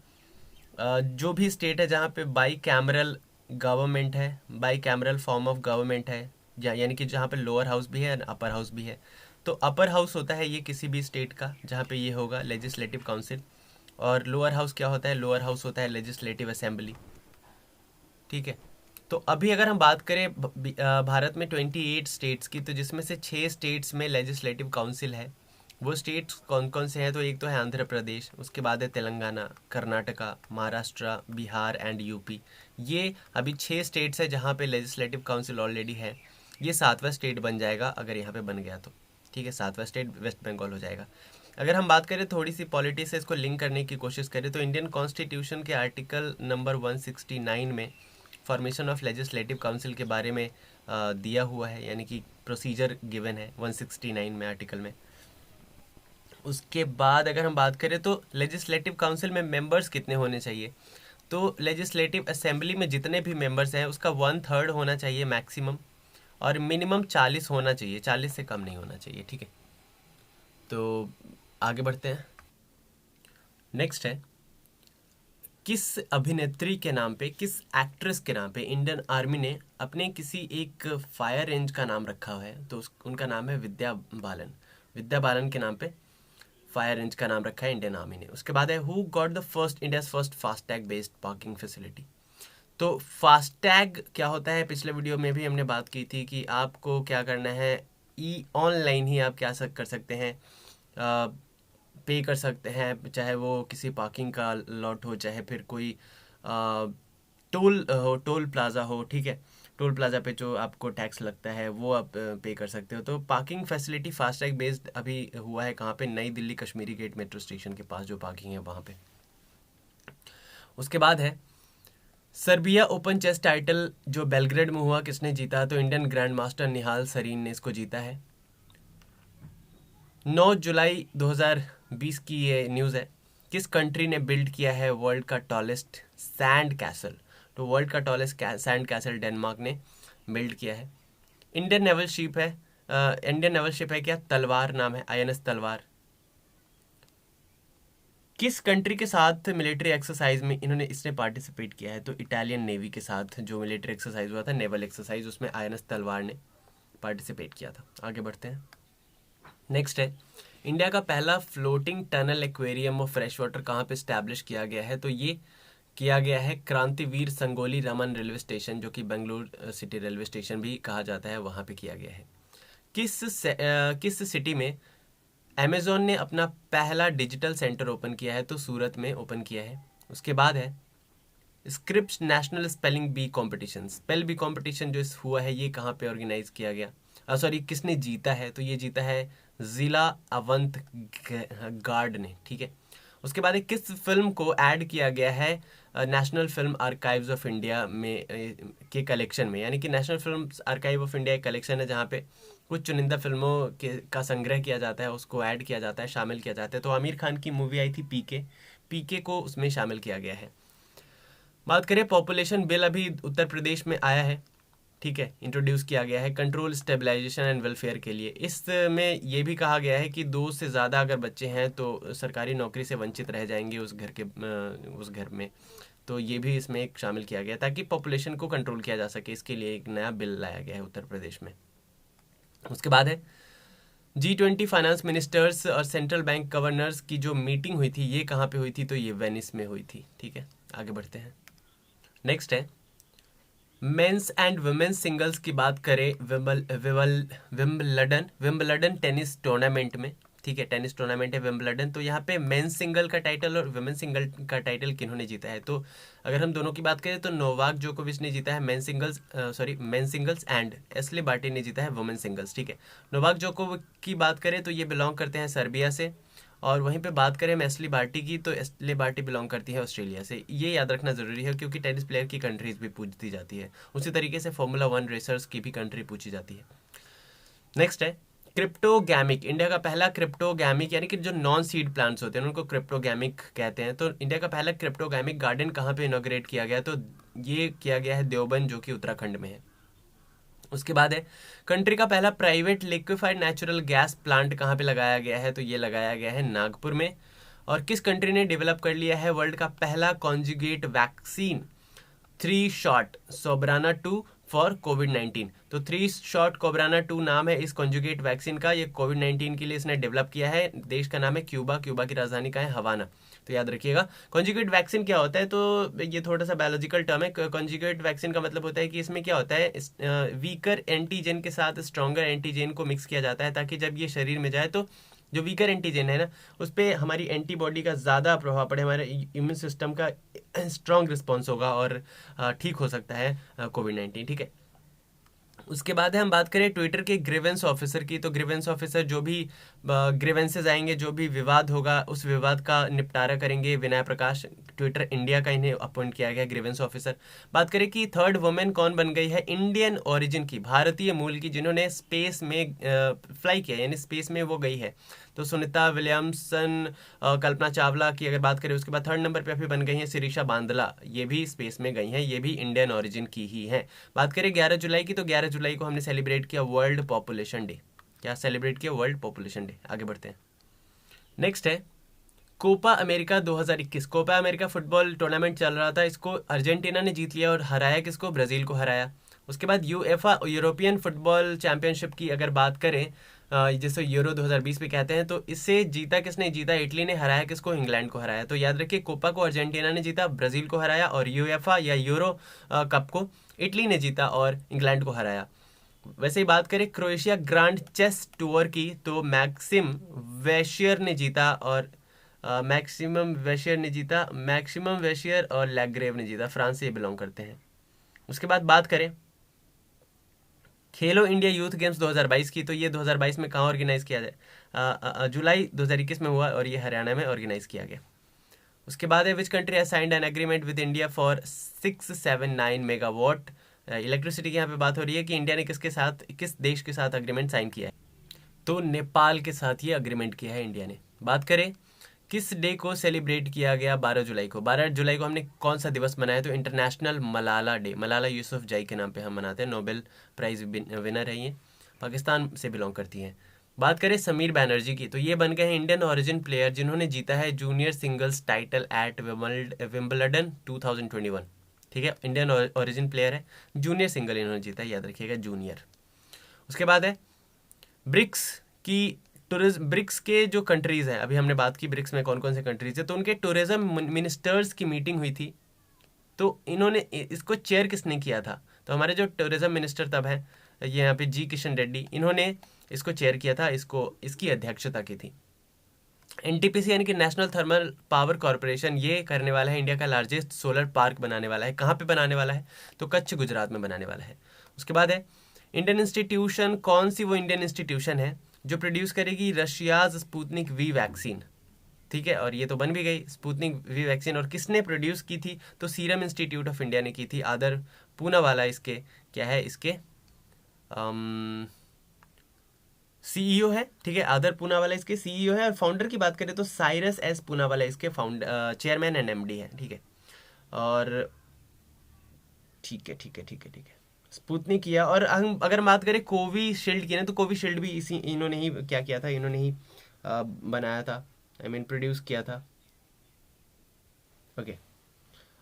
जो भी स्टेट है जहाँ पे बाई कैमरल गवर्नमेंट है, by cameral form of government है, यानी कि जहाँ पे लोअर हाउस भी है और अपर हाउस भी है। तो अपर हाउस होता है ये किसी भी स्टेट का, जहाँ पे ये होगा लेजिस्लेटिव काउंसिल, और लोअर हाउस क्या होता है, लोअर हाउस होता है लेजिस्लेटिव असेंबली। ठीक है, तो अभी अगर हम बात करें भारत में 28 स्टेट्स की, तो जिसमें से 6 स्टेट्स में लेजिस्लेटिव काउंसिल है। वो स्टेट्स कौन कौन से हैं, तो एक तो है आंध्र प्रदेश, उसके बाद है तेलंगाना, कर्नाटका, महाराष्ट्र, बिहार एंड यूपी। ये अभी 6 स्टेट्स है जहाँ पे लेजिस्लेटिव काउंसिल ऑलरेडी है। ये 7वां स्टेट बन जाएगा अगर यहाँ पे बन गया तो। ठीक है, 7वां स्टेट वेस्ट बंगाल हो जाएगा। अगर हम बात करें थोड़ी सी पॉलिटिक्स से इसको लिंक करने की कोशिश करें, तो इंडियन कॉन्स्टिट्यूशन के आर्टिकल नंबर 169 में फॉर्मेशन ऑफ लेजिस्लेटिव काउंसिल के बारे में दिया हुआ है, यानी कि प्रोसीजर गिवन है 169 में, आर्टिकल में। उसके बाद अगर हम बात करें तो लेजिस्लेटिव काउंसिल में मेंबर्स कितने होने चाहिए, तो लेजिस्लेटिव असेंबली में जितने भी मेंबर्स हैं उसका 1/3 होना चाहिए मैक्सिमम, और मिनिमम 40 होना चाहिए, 40 से कम नहीं होना चाहिए। ठीक है, तो आगे बढ़ते हैं। नेक्स्ट है, किस अभिनेत्री के नाम पे, किस एक्ट्रेस के नाम पे इंडियन आर्मी ने अपने किसी एक फायर रेंज का नाम रखा हुआ है, तो उनका नाम है विद्या बालन। विद्या बालन के नाम पे फायर रेंज का नाम रखा है इंडियन आर्मी ने। उसके बाद है, who got the first India's first FASTag based parking facility. तो फास्टैग क्या होता है, पिछले वीडियो में भी हमने बात की थी कि आपको क्या करना है, ऑनलाइन ही आप क्या कर सकते हैं, पे कर सकते हैं, चाहे वो किसी पार्किंग का लॉट हो, चाहे फिर कोई टोल हो, टोल प्लाज़ा हो। ठीक है, टोल प्लाज़ा पे जो आपको टैक्स लगता है वो आप पे कर सकते हो। तो पार्किंग फैसिलिटी फास्टैग बेस्ड अभी हुआ है कहाँ पे, Nai Delhi Kashmiri gate metro station के पास जो पार्किंग है वहाँ पे। उसके बाद है, सर्बिया ओपन चेस टाइटल जो बेलग्रेड में हुआ किसने जीता, तो Indian grand master Nihal Sarin ने इसको जीता है। 9 जुलाई 2020 की ये न्यूज़ है। किस कंट्री ने बिल्ड किया है वर्ल्ड का टॉलेस्ट सैंड कैसल, तो वर्ल्ड का टॉलेस्ट सैंड कैसल डेनमार्क ने बिल्ड किया है। इंडियन नेवल शिप है, इंडियन नेवल शिप है क्या, तलवार नाम है, INS तलवार। किस कंट्री के साथ मिलिट्री एक्सरसाइज में इसने पार्टिसिपेट किया है, तो इटालियन नेवी के साथ जो मिलिट्री एक्सरसाइज हुआ था, नेवल एक्सरसाइज, उसमें INS तलवार ने पार्टिसिपेट किया था। आगे बढ़ते हैं। नेक्स्ट है, इंडिया का पहला floating tunnel aquarium of fresh water कहाँ पे स्टैब्लिश किया गया है, तो ये किया गया है क्रांतिवीर संगोली रामन रेलवे स्टेशन, जो कि बेंगलुरु सिटी रेलवे स्टेशन भी कहा जाता है, वहाँ पे किया गया है। किस सिटी में अमेज़ॉन ने अपना पहला डिजिटल सेंटर ओपन किया है, तो सूरत में ओपन किया है। उसके बाद है, Scripps national spelling B competition, spell B competition जो हुआ है ये कहाँ पे ऑर्गेनाइज किया गया, सॉरी किसने जीता है, तो ये जीता है जिला अवंत गार्ड ने। ठीक है, उसके बाद किस फिल्म को ऐड किया गया है national film archives of India में के कलेक्शन में, यानी कि national film archive of India एक कलेक्शन है जहाँ पे कुछ चुनिंदा फिल्मों का संग्रह किया जाता है, उसको ऐड किया जाता है, शामिल किया जाता है। तो आमिर खान की मूवी आई थी पीके को उसमें शामिल किया गया है। बात करें पॉपुलेशन बिल, अभी उत्तर प्रदेश में आया है। ठीक है, इंट्रोड्यूस किया गया है कंट्रोल स्टेबलाइजेशन एंड वेलफेयर के लिए। इसमें यह भी कहा गया है कि 2 से ज़्यादा अगर बच्चे हैं तो सरकारी नौकरी से वंचित रह जाएंगे उस घर में। तो ये भी इसमें एक शामिल किया गया ताकि पॉपुलेशन को कंट्रोल किया जा सके, इसके लिए एक नया बिल लाया गया है उत्तर प्रदेश में। उसके बाद है, G20 फाइनेंस मिनिस्टर्स और सेंट्रल बैंक गवर्नर्स की जो मीटिंग हुई थी ये कहाँ पे हुई थी, तो ये वेनिस में हुई थी। ठीक है, आगे बढ़ते हैं। नेक्स्ट है, मेंस एंड वुमेन्स सिंगल्स की बात करें, विम्बलडन टेनिस टूर्नामेंट में। ठीक है, टेनिस टूर्नामेंट है विम्बलडन, तो यहाँ पे मेंस सिंगल का टाइटल और वुमेन सिंगल का टाइटल किन्होंने जीता है, तो अगर हम दोनों की बात करें तो नोवाक जोकोविच ने जीता है men singles and Ashleigh Barty ने जीता है वुमेन सिंगल्स। ठीक है, नोवाक जोकोविच की बात करें तो ये बिलोंग करते हैं सर्बिया से, और वहीं पे बात करें एस्ले बार्टी की तो एस्ले बार्टी बिलोंग करती है ऑस्ट्रेलिया से। ये याद रखना ज़रूरी है क्योंकि टेनिस प्लेयर की कंट्रीज भी पूछती जाती है, उसी तरीके से Formula 1 रेसर्स की भी कंट्री पूछी जाती है। नेक्स्ट है, क्रिप्टोगैमिक, इंडिया का पहला क्रिप्टोगैमिक, यानी कि जो नॉन सीड प्लांट्स होते हैं उनको क्रिप्टोगैमिक कहते हैं। तो इंडिया का पहला क्रिप्टोगैमिक गार्डन कहाँ पे इनॉग्रेट किया गया, तो ये किया गया है देवबंद, जो कि उत्तराखंड में है। उसके बाद है, कंट्री का पहला private liquefied natural gas plant कहाँ पे लगाया गया है, तो ये लगाया गया है नागपुर में। और किस कंट्री ने डेवलप कर लिया है वर्ल्ड का पहला कॉन्जुगेट वैक्सीन 3 शॉट सोबराना 2 फॉर कोविड-19। तो 3 शॉट कोबराना 2 नाम है इस कॉन्जुगेट वैक्सीन का। ये कोविड-19 के लिए इसने डेवलप किया है। देश का नाम है क्यूबा। क्यूबा की राजधानी का है हवाना। तो याद रखिएगा। कॉन्जुगेट वैक्सीन क्या होता है, तो ये थोड़ा सा बायोलॉजिकल टर्म है। कॉन्जुगेट वैक्सीन का मतलब होता है कि इसमें क्या होता है, वीकर एंटीजन के साथ स्ट्रॉन्गर एंटीजन को मिक्स किया जाता है, ताकि जब ये शरीर में जाए तो जो वीकर एंटीजन है ना, उस पर हमारी एंटीबॉडी का ज़्यादा प्रभाव पड़े, हमारे इम्यून सिस्टम का स्ट्रॉन्ग रिस्पॉन्स होगा और ठीक हो सकता है कोविड-19। ठीक है। उसके बाद है हम बात करें ट्विटर के ग्रीवेंस ऑफिसर की। तो ग्रीवेंस ऑफिसर जो भी ग्रीवेंसेज आएंगे, जो भी विवाद होगा, उस विवाद का निपटारा करेंगे विनय प्रकाश। ट्विटर इंडिया का इन्हें अपॉइंट किया गया ग्रीवेंस ऑफिसर। बात करें कि थर्ड वुमेन कौन बन गई है, इंडियन ओरिजिन की, भारतीय मूल की, जिन्होंने स्पेस में फ्लाई किया, यानी स्पेस में वो गई है। तो सुनीता विलियमसन, कल्पना चावला की अगर बात करें। उसके बाद थर्ड नंबर पे अभी बन गई हैं शिरीषा बांदला, ये भी स्पेस में गई हैं, ये भी इंडियन ओरिजिन की ही हैं। बात करें 11 जुलाई की, तो 11 जुलाई को हमने सेलिब्रेट किया वर्ल्ड पॉपुलेशन डे। क्या सेलिब्रेट किया? World population day. आगे बढ़ते हैं। नेक्स्ट है Copa America 2021। Copa America football tournament चल रहा था, इसको अर्जेंटीना ने जीत लिया और हराया किसको? ब्राज़ील को हराया। उसके बाद यूएफए यूरोपियन फुटबॉल चैंपियनशिप की अगर बात करें, जिसे यूरो 2020 पे कहते हैं, तो इससे जीता किसने? जीता इटली ने। हराया किसको? इंग्लैंड को हराया। तो याद रखिए, कोपा को अर्जेंटीना ने जीता, ब्राज़ील को हराया, और यूएफए या यूरो कप को इटली ने जीता और इंग्लैंड को हराया। वैसे ही बात करें क्रोएशिया ग्रांड चेस टूर की, तो मैक्सिम वेशियर ने जीता और मैक्सिमम वेशियर और लैग्रेव ने जीता। फ्रांस से बिलोंग करते हैं। उसके बाद बात करें खेलो इंडिया यूथ गेम्स 2022 की, तो ये 2022 में कहाँ ऑर्गेनाइज किया जाए? जुलाई 2021 में हुआ और ये हरियाणा में ऑर्गेनाइज किया गया। उसके बाद है which country has signed an agreement with India for 679 megawatt electricity की। यहाँ पे बात हो रही है कि इंडिया ने किस देश के साथ अग्रीमेंट साइन किया है? तो नेपाल के साथ ये अग्रीमेंट किया है इंडिया ने। बात करें किस डे को सेलिब्रेट किया गया? 12 जुलाई को। 12 जुलाई को हमने कौन सा दिवस मनाया? तो इंटरनेशनल मलाला डे। मलाला यूसुफजई के नाम पे हम मनाते हैं। नोबेल प्राइज विनर है ये, पाकिस्तान से बिलोंग करती हैं। बात करें समीर बैनर्जी की, तो ये बन गए हैं इंडियन ओरिजिन प्लेयर जिन्होंने जीता है junior singles title at Wimbledon 2021। ठीक है, इंडियन ओरिजिन प्लेयर है, जूनियर सिंगल इन्होंने जीता है, याद रखिएगा जूनियर। उसके बाद है ब्रिक्स की ब्रिक्स के जो कंट्रीज़ हैं, अभी हमने बात की ब्रिक्स में कौन कौन से कंट्रीज है, तो उनके टूरिज्म मिनिस्टर्स की मीटिंग हुई थी। तो इन्होंने इसको चेयर किसने किया था? तो हमारे जो टूरिज्म मिनिस्टर तब हैं, ये यहाँ पे जी किशन रेड्डी, इन्होंने इसको चेयर किया था, इसकी अध्यक्षता की थी। एनटीपीसी यानी कि नेशनल थर्मल पावर कॉरपोरेशन, ये करने वाला है इंडिया का लार्जेस्ट सोलर पार्क बनाने वाला है। कहाँ पे बनाने वाला है? तो कच्छ गुजरात में बनाने वाला है। उसके बाद है इंडियन इंस्टीट्यूशन, कौन सी वो इंडियन इंस्टीट्यूशन है जो प्रोड्यूस करेगी रशियाज स्पुतनिक वी वैक्सीन? ठीक है, और ये तो बन भी गई स्पुतनिक वी वैक्सीन। और किसने प्रोड्यूस की थी? तो सीरम इंस्टीट्यूट ऑफ इंडिया ने की थी। आदर पूनावाला इसके क्या है? इसके सीईओ है। ठीक है, आदर पूनावाला इसके सीईओ है। और फाउंडर की बात करें तो साइरस एस पूनावाला इसके चेयरमैन एंड एमडी है। ठीक है, और ठीक है स्पुतनिक किया। और हम अगर बात करें कोविशील्ड की ना, तो कोविशील्ड भी इन्होंने ही क्या किया था? इन्होंने ही बनाया था, प्रोड्यूस किया था। ओके,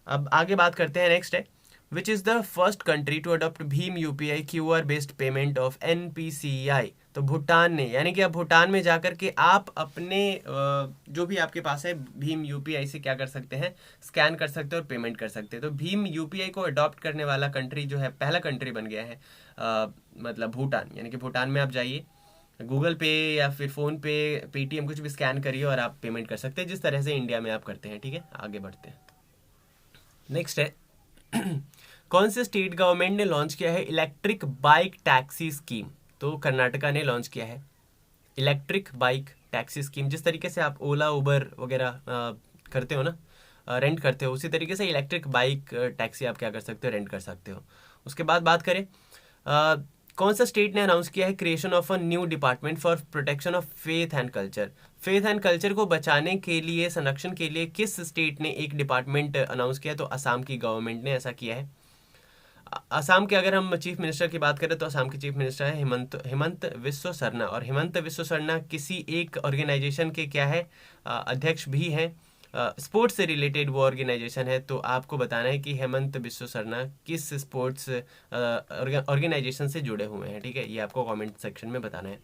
अब आगे बात करते हैं। नेक्स्ट है which is the first country to adopt भीम UPI QR based payment of NPCI? तो भूटान ने, यानी कि अब भूटान में जाकर के आप अपने जो भी आपके पास है भीम यूपीआई से क्या कर सकते हैं? स्कैन कर सकते हैं और पेमेंट कर सकते हैं। तो भीम यूपीआई को अडॉप्ट करने वाला कंट्री जो है, पहला कंट्री बन गया है मतलब भूटान। यानी कि भूटान में आप जाइए, गूगल पे या फिर फ़ोन पे, पेटीएम, कुछ भी स्कैन करिए और आप पेमेंट कर सकते हैं, जिस तरह से इंडिया में आप करते हैं। ठीक है, आगे बढ़ते हैं। नेक्स्ट है कौन से स्टेट गवर्नमेंट ने लॉन्च किया है इलेक्ट्रिक बाइक टैक्सी स्कीम? तो कर्नाटका ने लॉन्च किया है इलेक्ट्रिक बाइक टैक्सी स्कीम। जिस तरीके से आप ओला उबर वगैरह करते हो ना, रेंट करते हो, उसी तरीके से इलेक्ट्रिक बाइक टैक्सी आप क्या कर सकते हो? रेंट कर सकते हो। उसके बाद बात करें कौन सा स्टेट ने अनाउंस किया है creation of a new department for protection of faith and culture? Faith and culture को बचाने के लिए, संरक्षण के लिए किस स्टेट ने एक डिपार्टमेंट अनाउंस किया? तो असम की गवर्नमेंट ने ऐसा किया है। असम के अगर हम चीफ मिनिस्टर की बात करें तो असम के चीफ मिनिस्टर है हिमंत विश्व शर्मा। और हिमंत विश्व शर्मा किसी एक ऑर्गेनाइजेशन के क्या है? अध्यक्ष भी हैं, स्पोर्ट्स से रिलेटेड वो ऑर्गेनाइजेशन है, तो आपको बताना है कि हेमंत बिस्व सरना किस स्पोर्ट्स ऑर्गेनाइजेशन से जुड़े हुए हैं। ठीक है, ये आपको कमेंट सेक्शन में बताना है।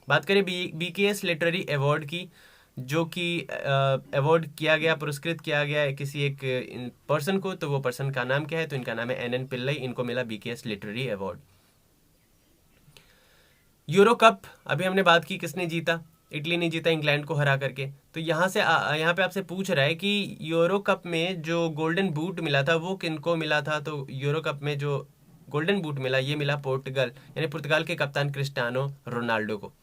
बात करें BKS लिटरेरी अवार्ड की, जो कि अवार्ड किया गया, पुरस्कृत किया गया है किसी एक पर्सन को, तो वो पर्सन का नाम क्या है? तो इनका नाम है NN पिल्लई, इनको मिला BKS literary award. Euro cup अभी हमने बात की, किसने जीता? इटली ने जीता इंग्लैंड को हरा करके। तो यहाँ से यहाँ पे आपसे पूछ रहा है कि यूरो कप में जो गोल्डन बूट मिला था वो किनको मिला था? तो यूरो कप में जो गोल्डन बूट मिला, ये मिला पोर्टुगल, यानी पुर्तगाल के कप्तान क्रिस्टियानो रोनाल्डो को।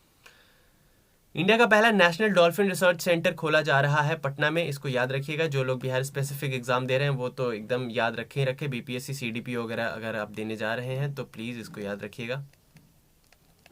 इंडिया का पहला नेशनल डॉल्फिन रिसर्च सेंटर खोला जा रहा है पटना में, इसको याद रखिएगा। जो लोग बिहार स्पेसिफिक एग्जाम दे रहे हैं वो तो एकदम याद रखे ही रखे। BPSC CDP वगैरह अगर आप देने जा रहे हैं तो प्लीज़ इसको याद रखिएगा,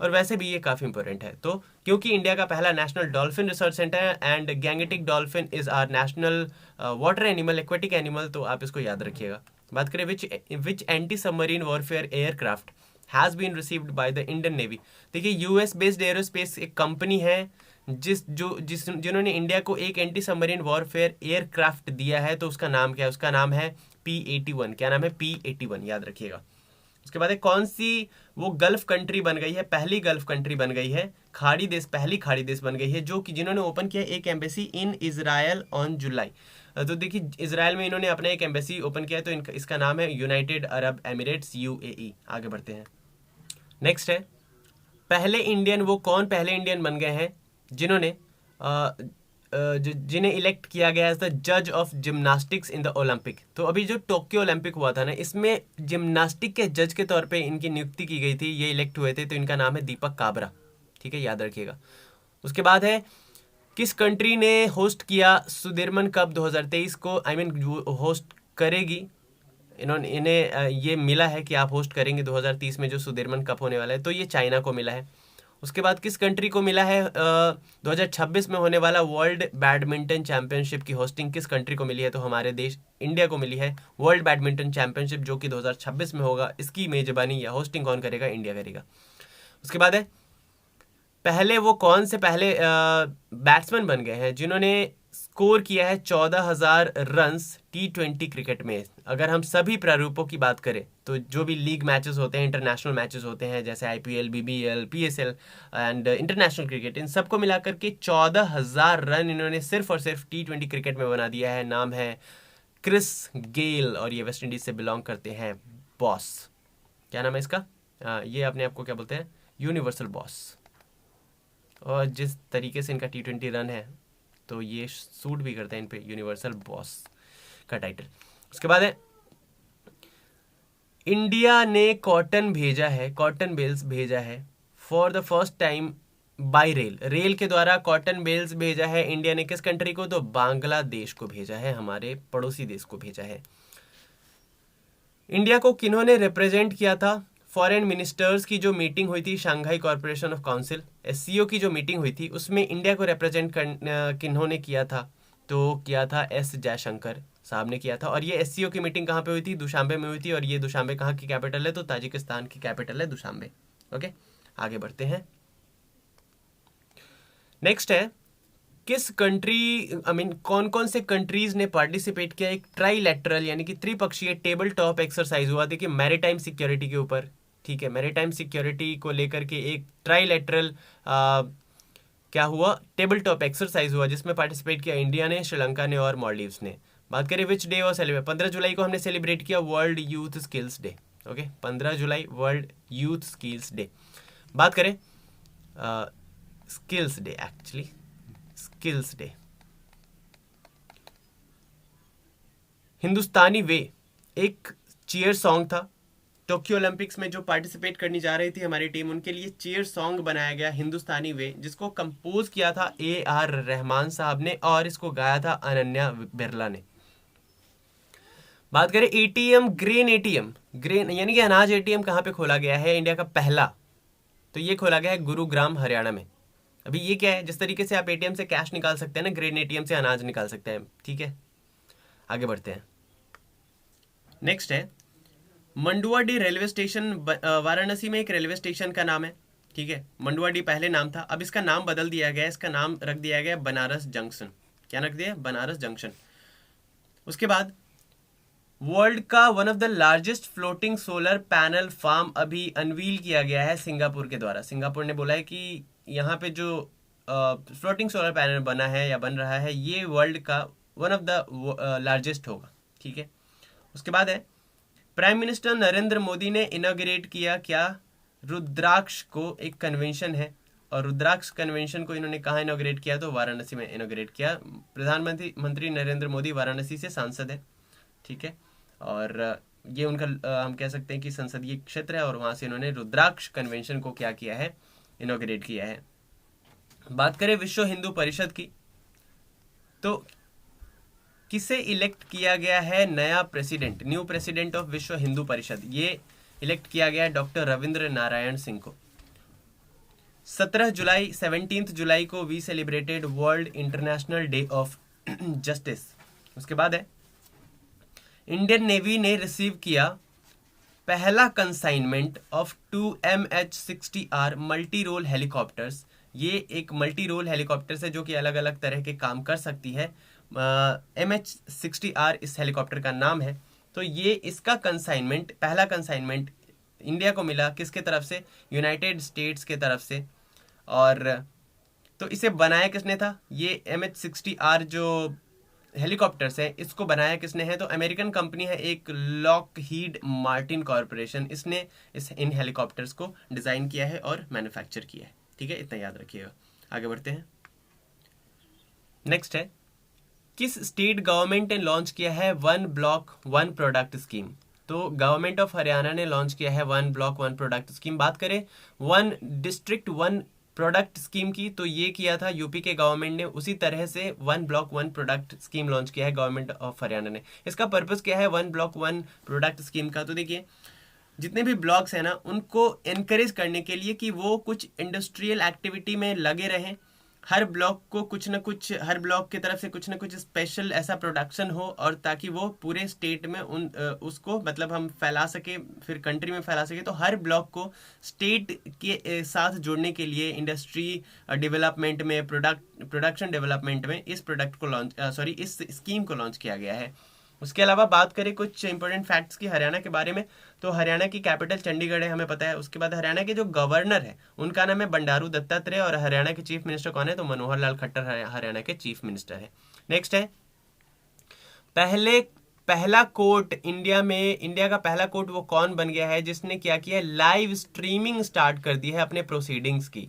और वैसे भी ये काफ़ी इंपॉर्टेंट है। तो क्योंकि इंडिया का पहला नेशनल डॉल्फिन रिसर्च सेंटर है and Gangetic dolphin is our national water animal, aquatic animal, तो आप इसको याद रखिएगा। बात करें which anti submarine warfare aircraft has been received by the Indian Navy. देखिए, US बेस्ड एरोस्पेस एक कंपनी है जिन्होंने इंडिया को एक एंटी सबमरीन वॉरफेयर एयरक्राफ्ट दिया है, तो उसका नाम क्या है? उसका नाम है P-81। क्या नाम है? P-81, याद रखिएगा। उसके बाद कौन सी वो गल्फ कंट्री बन गई है, पहली गल्फ कंट्री बन गई है, खाड़ी देश, पहली खाड़ी देश बन गई है, जो कि जिन्होंने ओपन किया एक embassy in Israel on July. तो देखिए, इसराइल में इन्होंने अपना एक एम्बेसी ओपन किया है, तो इसका नाम है यूनाइटेड अरब एमिरेट्स, UAE। आगे बढ़ते हैं। नेक्स्ट है, पहले इंडियन, वो कौन पहले इंडियन बन गए हैं जिन्होंने जिन्हें इलेक्ट किया गया एज द जज of gymnastics in the Olympic. तो अभी जो टोक्यो ओलंपिक हुआ था ना, इसमें जिम्नास्टिक के जज के तौर पे इनकी नियुक्ति की गई थी, ये इलेक्ट हुए थे, तो इनका नाम है दीपक काबरा। ठीक है, याद रखिएगा। उसके बाद है, किस कंट्री ने होस्ट किया सुदीर्मन कप 2023 को? होस्ट करेगी, इन्हें ये मिला है कि आप होस्ट करेंगे 2030 में जो सुदीर्मन कप होने वाला है, तो ये चाइना को मिला है। उसके बाद किस कंट्री को मिला है 2026 में होने वाला वर्ल्ड बैडमिंटन चैंपियनशिप की होस्टिंग किस कंट्री को मिली है? तो हमारे देश इंडिया को मिली है वर्ल्ड बैडमिंटन चैंपियनशिप, जो कि 2026 में होगा। इसकी मेजबानी या होस्टिंग कौन करेगा? इंडिया करेगा। उसके बाद है, पहले वो कौन से पहले बैट्समैन बन गए हैं जिन्होंने स्कोर किया है 14,000 रन्स T20 क्रिकेट में? अगर हम सभी प्रारूपों की बात करें तो जो भी लीग मैचेस होते हैं, इंटरनेशनल मैचेस होते हैं, जैसे IPL, BBL, PSL and international cricket, इन सबको मिलाकर के 14,000 रन इन्होंने सिर्फ और सिर्फ T20 क्रिकेट में बना दिया है। नाम है क्रिस गेल, और ये वेस्ट इंडीज से बिलोंग करते हैं। बॉस, क्या नाम है इसका? ये अपने आप को क्या बोलते हैं? Universal boss. और जिस तरीके से इनका T20 रन है, तो ये सूट भी करते हैं इन पे यूनिवर्सल बॉस का टाइटल। उसके बाद है, इंडिया ने कॉटन भेजा है, कॉटन बेल्स भेजा है for the first time bye rail. Rail के द्वारा कॉटन बेल्स भेजा है इंडिया ने किस कंट्री को? तो बांग्लादेश को भेजा है, हमारे पड़ोसी देश को भेजा है। इंडिया को किन्होंने रिप्रेजेंट किया था? फॉरेन मिनिस्टर्स की जो मीटिंग हुई थी, Shanghai corporation of council, SCO की जो मीटिंग हुई थी, उसमें इंडिया को रिप्रेजेंट किन्होंने किया था? तो किया था S जयशंकर साहब ने किया था। और ये SCO की मीटिंग कहाँ पे हुई थी? दुशांबे में हुई थी। और ये दुशांबे कहाँ की कैपिटल है? तो ताजिकिस्तान की कैपिटल है दुशांबे। ओके, आगे बढ़ते हैं। नेक्स्ट है, किस कंट्री कौन कौन से कंट्रीज ने पार्टिसिपेट किया एक ट्राईलैटरल यानी कि त्रिपक्षीय टेबल टॉप एक्सरसाइज हुआ? देखिए, मैरीटाइम सिक्योरिटी के ऊपर, ठीक है, मैरीटाइम सिक्योरिटी को लेकर के एक ट्राईलैटरल क्या हुआ? टेबल टॉप एक्सरसाइज हुआ, जिसमें पार्टिसिपेट किया इंडिया ने, श्रीलंका ने और मालदीव्स ने। बात करें विच डे और सेलिब्रेट, 15 जुलाई को हमने सेलिब्रेट किया World Youth Skills Day. Okay, 15 जुलाई वर्ल्ड यूथ स्किल्स डे। बात करें Skills Day, actually Skills Day, Hindustani Way एक चीयर सॉन्ग था। टोक्यो ओलंपिक्स में जो पार्टिसिपेट करनी जा रही थी हमारी टीम, उनके लिए चीयर सॉन्ग बनाया गया हिंदुस्तानी वे, जिसको कंपोज किया था AR रहमान साहब ने और इसको गाया था अनन्या बिरला ने। बात करें ATM, ग्रेन ATM, ग्रेन यानी कि अनाज ATM कहाँ पे खोला गया है इंडिया का पहला? तो ये खोला गया है गुरुग्राम हरियाणा में। अभी ये क्या है? जिस तरीके से आप ATM से कैश निकाल सकते हैं ना, ग्रेन ATM से अनाज निकाल सकते हैं। ठीक है, आगे बढ़ते हैं। नेक्स्ट है, मंडुआडीह रेलवे स्टेशन वाराणसी में एक रेलवे स्टेशन का नाम है। ठीक है, मंडुआडीह पहले नाम था, अब इसका नाम बदल दिया गया, इसका नाम रख दिया गया बनारस जंक्शन। क्या रख दिया, बनारस जंक्शन। उसके बाद वर्ल्ड का one of the largest floating solar panel farm अभी अनवील किया गया है सिंगापुर के द्वारा। सिंगापुर ने बोला है कि यहाँ पे जो फ्लोटिंग सोलर पैनल बना है या बन रहा है ये वर्ल्ड का वन ऑफ द लार्जेस्ट होगा, ठीक है। उसके बाद है प्राइम मिनिस्टर नरेंद्र मोदी ने इनॉग्रेट किया क्या, रुद्राक्ष को एक कन्वेंशन है, और रुद्राक्ष कन्वेंशन को इन्होंने कहाँ इनॉग्रेट किया, तो वाराणसी में इनॉग्रेट किया। प्रधानमंत्री नरेंद्र मोदी वाराणसी से सांसद है, ठीक है, और ये उनका हम कह सकते हैं कि संसदीय क्षेत्र है, और वहां से इन्होंने रुद्राक्ष कन्वेंशन को क्या किया है, इनॉग्रेट किया है। बात करें विश्व हिंदू परिषद की, तो किसे इलेक्ट किया गया है नया प्रेसिडेंट, न्यू प्रेसिडेंट ऑफ विश्व हिंदू परिषद, ये इलेक्ट किया गया है डॉक्टर रविंद्र नारायण सिंह को। 17 जुलाई को we celebrated world international day of justice. उसके बाद है इंडियन नेवी ने रिसीव किया पहला consignment of 2 MH-60R multi role helicopters. ये एक मल्टी रोल हेलीकॉप्टर है जो कि अलग अलग तरह के काम कर सकती है। MH-60R इस हेलीकॉप्टर का नाम है। तो ये इसका कंसाइनमेंट, पहला कंसाइनमेंट इंडिया को मिला किसके तरफ से, यूनाइटेड स्टेट्स के तरफ से। और तो इसे बनाया किसने था, ये MH-60R जो हेलीकॉप्टर्स है इसको बनाया किसने है, तो अमेरिकन कंपनी है एक लॉकहीड मार्टिन कॉर्पोरेशन, इसने इन हेलीकॉप्टर्स को डिजाइन किया है और मैन्युफैक्चर किया है, ठीक है, इतना याद रखिएगा। आगे बढ़ते हैं। नेक्स्ट है किस स्टेट गवर्नमेंट ने लॉन्च किया है 1 ब्लॉक 1 प्रोडक्ट स्कीम, तो गवर्नमेंट ऑफ हरियाणा ने लॉन्च किया है 1 ब्लॉक 1 प्रोडक्ट स्कीम। बात करें 1 डिस्ट्रिक्ट 1 प्रोडक्ट स्कीम की, तो ये किया था यूपी के गवर्नमेंट ने, उसी तरह से 1 ब्लॉक 1 प्रोडक्ट स्कीम लॉन्च किया है गवर्नमेंट ऑफ हरियाणा ने। इसका पर्पस क्या है 1 ब्लॉक 1 प्रोडक्ट स्कीम का, तो देखिए जितने भी ब्लॉक्स हैं ना उनको एनकरेज करने के लिए कि वो कुछ इंडस्ट्रियल एक्टिविटी में लगे रहें। हर ब्लॉक को कुछ ना कुछ, हर ब्लॉक की तरफ से कुछ ना कुछ स्पेशल ऐसा प्रोडक्शन हो, और ताकि वो पूरे स्टेट में उसको मतलब हम फैला सके, फिर कंट्री में फैला सके। तो हर ब्लॉक को स्टेट के साथ जोड़ने के लिए इंडस्ट्री डेवलपमेंट में, प्रोडक्शन डेवलपमेंट में इस प्रोडक्ट को इस स्कीम को लॉन्च किया गया है। उसके अलावा बात करें कुछ इंपॉर्टेंट फैक्ट्स की हरियाणा के बारे में, तो हरियाणा की कैपिटल चंडीगढ़ है, हमें पता है। उसके बाद हरियाणा के जो गवर्नर है उनका नाम है बंडारू दत्तात्रेय, और हरियाणा के चीफ मिनिस्टर कौन है, तो मनोहर लाल खट्टर हरियाणा के चीफ मिनिस्टर है। नेक्स्ट है पहला कोर्ट इंडिया में, इंडिया का पहला कोर्ट वो कौन बन गया है जिसने क्या किया, लाइव स्ट्रीमिंग स्टार्ट कर दी है अपने प्रोसीडिंग्स की,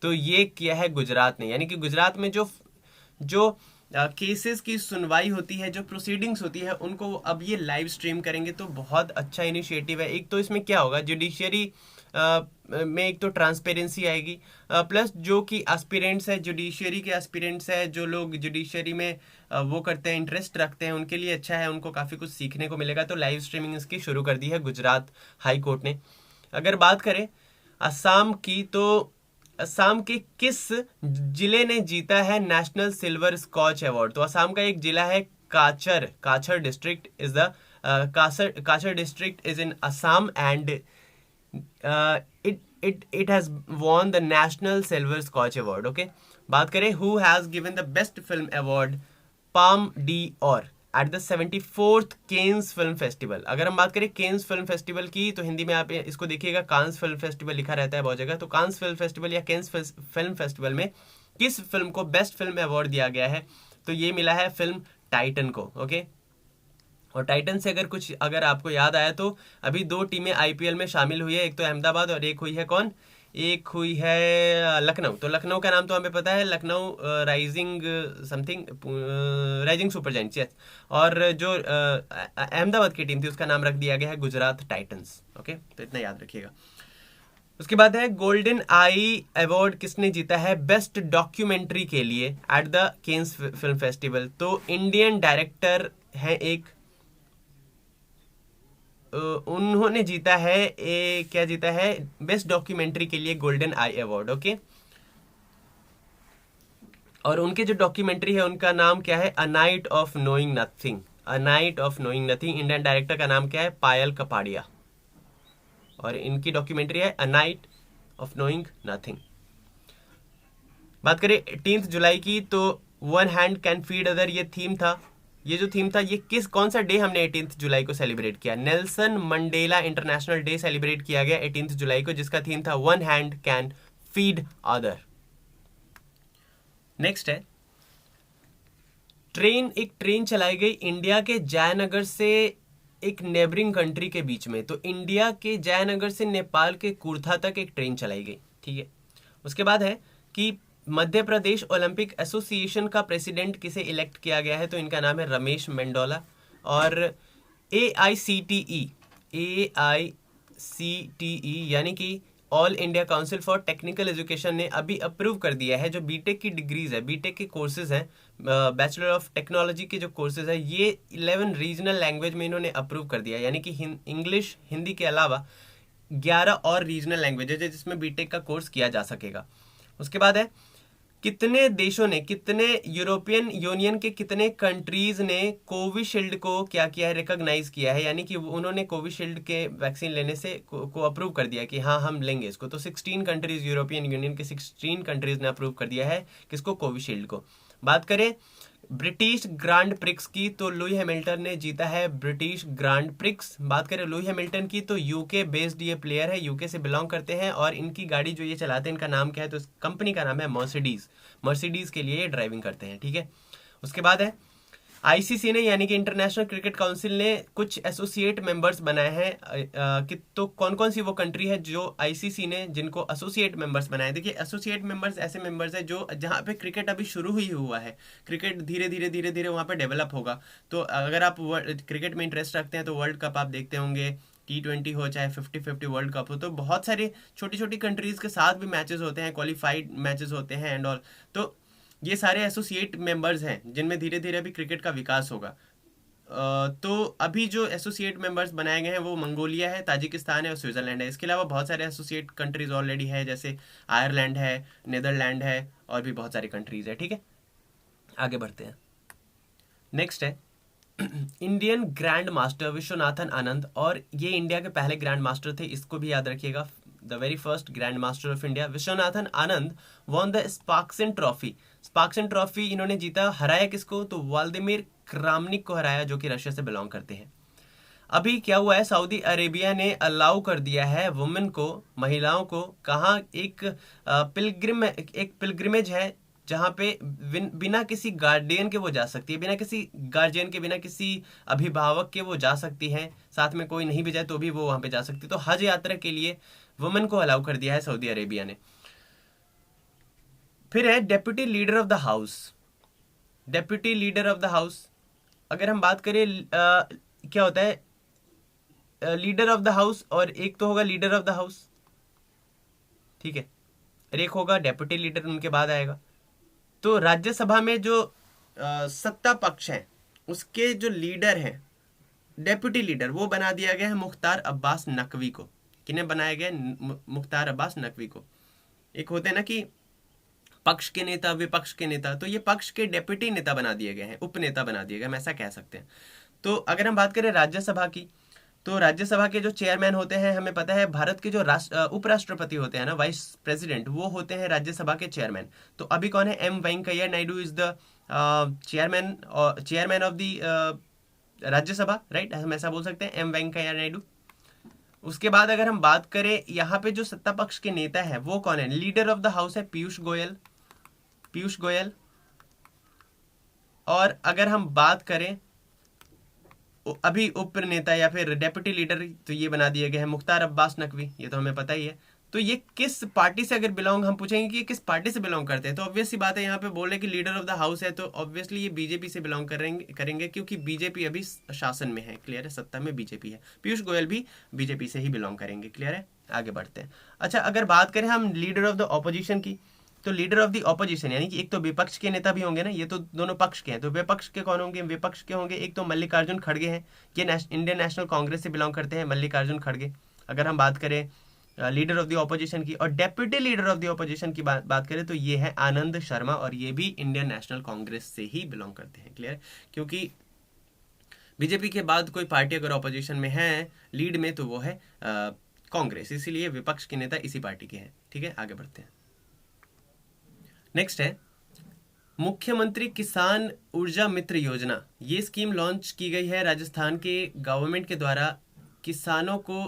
तो ये किया है गुजरात ने। यानी कि गुजरात में जो केसेस की सुनवाई होती है, जो प्रोसीडिंग्स होती है, उनको अब ये लाइव स्ट्रीम करेंगे, तो बहुत अच्छा इनिशिएटिव है। एक तो इसमें क्या होगा, जुडिशियरी में एक तो ट्रांसपेरेंसी आएगी, प्लस जो कि एस्पिरेंट्स है, जुडिशियरी के एस्पिरेंट्स है, जो लोग जुडिशियरी में वो करते हैं, इंटरेस्ट रखते हैं, उनके लिए अच्छा है, उनको काफ़ी कुछ सीखने को मिलेगा। तो लाइव स्ट्रीमिंग इसकी शुरू कर दी है गुजरात हाई कोर्ट ने। अगर बात करें असम की, तो असम के किस जिले ने जीता है नेशनल सिल्वर स्कॉच अवार्ड, तो असम का एक जिला है Cachar district is the Cachar district is in Assam, and it has won the national silver scotch award. Okay, बात करें who has given the best film award palm d'or at the 74th Cannes film festival। अगर हम बात करें केन्स फिल्म फेस्टिवल की, तो हिंदी में आप इसको देखिएगा कांस फिल्म फेस्टिवल लिखा रहता है बहुत जगह, तो कांस फिल्म फेस्टिवल या केन्स फिल्म फेस्टिवल में किस फिल्म को बेस्ट फिल्म अवार्ड दिया गया है, तो ये मिला है फिल्म टाइटन को। ओके, और टाइटन से अगर आपको याद आया तो अभी 2 टीमें आईपीएल में शामिल हुई है, एक तो अहमदाबाद और एक हुई है कौन, एक हुई है लखनऊ। तो लखनऊ का नाम तो हमें पता है, Lucknow rising super giants, yes. और जो अहमदाबाद की टीम थी उसका नाम रख दिया गया है गुजरात टाइटंस। ओके, तो इतना याद रखिएगा। उसके बाद है गोल्डन आई अवार्ड किसने जीता है बेस्ट डॉक्यूमेंट्री के लिए at the Cannes film festival, तो इंडियन डायरेक्टर है एक, उन्होंने जीता है क्या जीता है बेस्ट डॉक्यूमेंट्री के लिए गोल्डन आई अवार्ड। ओके, और उनके जो डॉक्यूमेंट्री है उनका नाम क्या है, a night of knowing nothing, a night of knowing nothing. Indian director का नाम क्या है, पायल कपाड़िया, और इनकी डॉक्यूमेंट्री है a night of knowing nothing. बात करें 18 जुलाई की, तो one hand can feed other, ये थीम था। ये जो थीम था, ये कौन सा डे हमने 18 जुलाई को सेलिब्रेट किया? Nelson Mandela international day celebrate किया गया 18 जुलाई को, जिसका थीम था one hand can feed other. Next है ट्रेन। एक ट्रेन चलाई गई इंडिया के जयनगर से एक नेबरिंग कंट्री के बीच में। तो इंडिया के जयनगर से नेपाल के कुर्था तक एक ट्रेन चलाई गई, ठीक है। उसके बाद है कि मध्य प्रदेश ओलंपिक एसोसिएशन का प्रेसिडेंट किसे इलेक्ट किया गया है? तो इनका नाम है रमेश मेंडोला। और AICTE यानी कि all India council for technical education ने अभी अप्रूव कर दिया है जो बीटेक की डिग्रीज है, बीटेक के कोर्सेज हैं, बैचलर ऑफ टेक्नोलॉजी के जो कोर्सेज है, ये 11 रीजनल लैंग्वेज में इन्होंने अप्रूव कर दिया। यानी कि इंग्लिश हिंदी के अलावा 11 और रीजनल लैंग्वेजेज है जिसमें बीटेक का कोर्स किया जा सकेगा। उसके बाद है कितने देशों ने, कितने यूरोपियन यूनियन के कितने कंट्रीज ने कोविशील्ड को क्या किया है? रिकॉग्नाइज किया है, यानी कि उन्होंने कोविशील्ड के वैक्सीन लेने से को अप्रूव कर दिया कि हाँ हम लेंगे इसको। तो 16 कंट्रीज, यूरोपियन यूनियन के 16 कंट्रीज ने अप्रूव कर दिया है किसको? कोविशील्ड को। बात करें ब्रिटिश ग्रांड प्रिक्स की, तो लुई हैमिल्टन ने जीता है ब्रिटिश ग्रांड प्रिक्स। बात करें लुई हैमिल्टन की, तो यूके बेस्ड ये प्लेयर है, यूके से बिलोंग करते हैं, और इनकी गाड़ी जो ये चलाते हैं इनका नाम क्या है? तो इस कंपनी का नाम है मर्सिडीज। मर्सिडीज के लिए ये ड्राइविंग करते हैं, ठीक है। उसके बाद है आईसीसी ने यानी कि इंटरनेशनल क्रिकेट काउंसिल ने कुछ एसोसिएट मेंबर्स बनाए हैं कि तो कौन कौन सी वो कंट्री है जो आईसीसी ने जिनको एसोसिएट मेंबर्स बनाए? देखिए एसोसिएट मेंबर्स ऐसे मेंबर्स हैं जो जहाँ पे क्रिकेट अभी शुरू ही हुआ है, क्रिकेट धीरे धीरे धीरे धीरे वहाँ पे डेवलप होगा। तो अगर आप क्रिकेट में इंटरेस्ट रखते हैं तो वर्ल्ड कप आप देखते होंगे, T20 हो चाहे 50-50 वर्ल्ड कप हो, तो बहुत सारे छोटी छोटी कंट्रीज के साथ भी मैचेस होते हैं, क्वालिफाइड मैचेस होते हैं एंड ऑल। तो ये सारे एसोसिएट मेंबर्स हैं जिनमें धीरे धीरे अभी क्रिकेट का विकास होगा। तो अभी जो एसोसिएट मेंबर्स बनाए गए हैं वो मंगोलिया है, ताजिकिस्तान है और स्विट्जरलैंड है। इसके अलावा बहुत सारे एसोसिएट कंट्रीज ऑलरेडी है, जैसे आयरलैंड है, नीदरलैंड है, और भी बहुत सारी कंट्रीज है, ठीक है। आगे बढ़ते हैं। नेक्स्ट है Indian grand master Viswanathan Anand, और ये इंडिया के पहले ग्रैंड मास्टर थे, इसको भी याद रखिएगा। The very first grand master of India Viswanathan Anand won the Sparkassen trophy. Sparkassen trophy इन्होंने जीता, हराया किसको? तो व्लादिमीर क्रामनिक को हराया, जो कि रशिया से बिलोंग करते हैं। अभी क्या हुआ है, सऊदी अरेबिया ने अलाउ कर दिया है वुमेन को, महिलाओं को, कहाँ? एक पिलग्रिमेज है जहाँ पे बिना किसी गार्डियन के वो जा सकती है, बिना किसी गार्जियन के, बिना किसी अभिभावक के वो जा सकती हैं, साथ में कोई नहीं भी जाए तो भी वो वहाँ पे जा सकती है। तो हज यात्रा के लिए वुमेन को अलाउ कर दिया है सऊदी अरेबिया ने। फिर है deputy leader of the house. Deputy leader of the house, अगर हम बात करें क्या होता है लीडर ऑफ द हाउस, और एक तो होगा लीडर ऑफ द हाउस, ठीक है, और एक होगा डेप्यूटी लीडर, उनके बाद आएगा। तो राज्यसभा में जो सत्ता पक्ष है उसके जो लीडर हैं, डेप्यूटी लीडर, वो बना दिया गया है मुख्तार अब्बास नकवी को। किन्हें बनाया गया? मुख्तार अब्बास नकवी को। एक होते हैं ना कि पक्ष के नेता, विपक्ष के नेता, तो ये पक्ष के डेप्यूटी नेता बना दिए गए हैं, उपनेता बना दिए गए, हम ऐसा कह सकते हैं। तो अगर हम बात करें राज्यसभा की, तो राज्यसभा के जो चेयरमैन होते हैं, हमें पता है भारत के जो उपराष्ट्रपति होते हैं ना, वाइस प्रेसिडेंट, वो होते हैं राज्यसभा के चेयरमैन। तो अभी कौन है? M Venkaiah Naidu is the chairman of the Rajya Sabha, right, हम ऐसा बोल सकते हैं, एम वेंकैया नायडू। उसके बाद अगर हम बात करें यहाँ पे जो सत्ता पक्ष के नेता है वो कौन है? लीडर ऑफ द हाउस है पीयूष गोयल, पीयूष गोयल। और अगर हम बात करें अभी उप नेता या फिर डेप्यूटी लीडर, तो ये बना दिए गए हैं मुख्तार अब्बास नकवी, ये तो हमें पता ही है। तो ये किस पार्टी से अगर बिलोंग, हम पूछेंगे कि ये किस पार्टी से बिलोंग करते हैं, तो ऑब्वियस सी बात है, यहाँ पे बोल रहे कि लीडर ऑफ द हाउस है, तो ऑब्वियसली ये बीजेपी से बिलोंग करेंगे क्योंकि बीजेपी अभी शासन में है, क्लियर है, सत्ता में बीजेपी है। पीयूष गोयल भी बीजेपी से ही बिलोंग करेंगे, क्लियर है। आगे बढ़ते हैं। अच्छा, अगर बात करें हम लीडर ऑफ द ऑपोजिशन की, तो लीडर ऑफ द ऑपोजिशन यानी कि एक तो विपक्ष के नेता भी होंगे ना, ये तो दोनों पक्ष के हैं, तो विपक्ष के कौन होंगे? विपक्ष के होंगे एक तो मल्लिकार्जुन खड़गे हैं, ये इंडियन नेशनल कांग्रेस से बिलोंग करते हैं, मल्लिकार्जुन खड़गे। अगर हम बात करें लीडर ऑफ द ऑपोजिशन की, और deputy leader of the opposition की बात करें तो ये है आनंद शर्मा, और ये भी इंडियन नेशनल कांग्रेस से ही बिलोंग करते हैं, क्लियर। क्योंकि बीजेपी के बाद कोई पार्टी अगर ऑपोजिशन में है लीड में, तो वो है कांग्रेस, इसीलिए विपक्ष के नेता इसी पार्टी के हैं, ठीक है। आगे बढ़ते हैं। नेक्स्ट है मुख्यमंत्री किसान ऊर्जा मित्र योजना, ये स्कीम लॉन्च की गई है राजस्थान के गवर्नमेंट के द्वारा किसानों को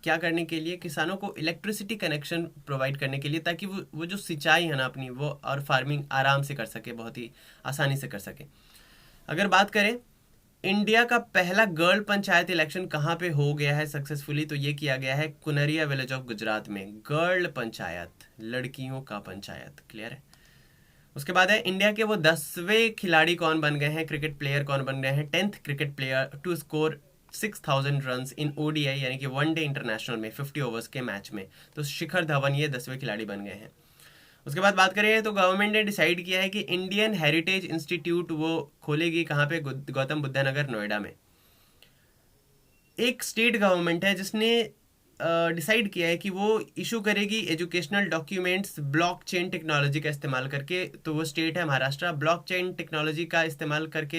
क्या करने के लिए, किसानों को इलेक्ट्रिसिटी कनेक्शन प्रोवाइड करने के लिए, ताकि वो जो सिंचाई है ना अपनी, वो और फार्मिंग आराम से कर सके, बहुत ही आसानी से कर सके। अगर बात करें इंडिया का पहला गर्ल पंचायत इलेक्शन कहाँ पे हो गया है सक्सेसफुली, तो ये किया गया है कुनरिया विलेज ऑफ गुजरात में। गर्ल पंचायत, लड़कियों का पंचायत, क्लियर है। उसके बाद है इंडिया के वो 10वें खिलाड़ी कौन बन गए हैं, क्रिकेट प्लेयर कौन बन गए हैं, 10th cricket player to score 6000 run in ODI यानी कि वनडे इंटरनेशनल में 50 ओवर्स के मैच में। तो शिखर धवन ये 10वें खिलाड़ी बन गए हैं। उसके बाद बात करें तो गवर्नमेंट ने डिसाइड किया है कि इंडियन हेरिटेज इंस्टीट्यूट वो खोलेगी कहाँ पे, गौतम बुद्ध नगर नोएडा में। एक स्टेट गवर्नमेंट है जिसने डिसाइड किया है कि वो इशू करेगी एजुकेशनल डॉक्यूमेंट्स ब्लॉकचेन टेक्नोलॉजी का इस्तेमाल करके। तो वो स्टेट है महाराष्ट्र। ब्लॉकचेन टेक्नोलॉजी का इस्तेमाल करके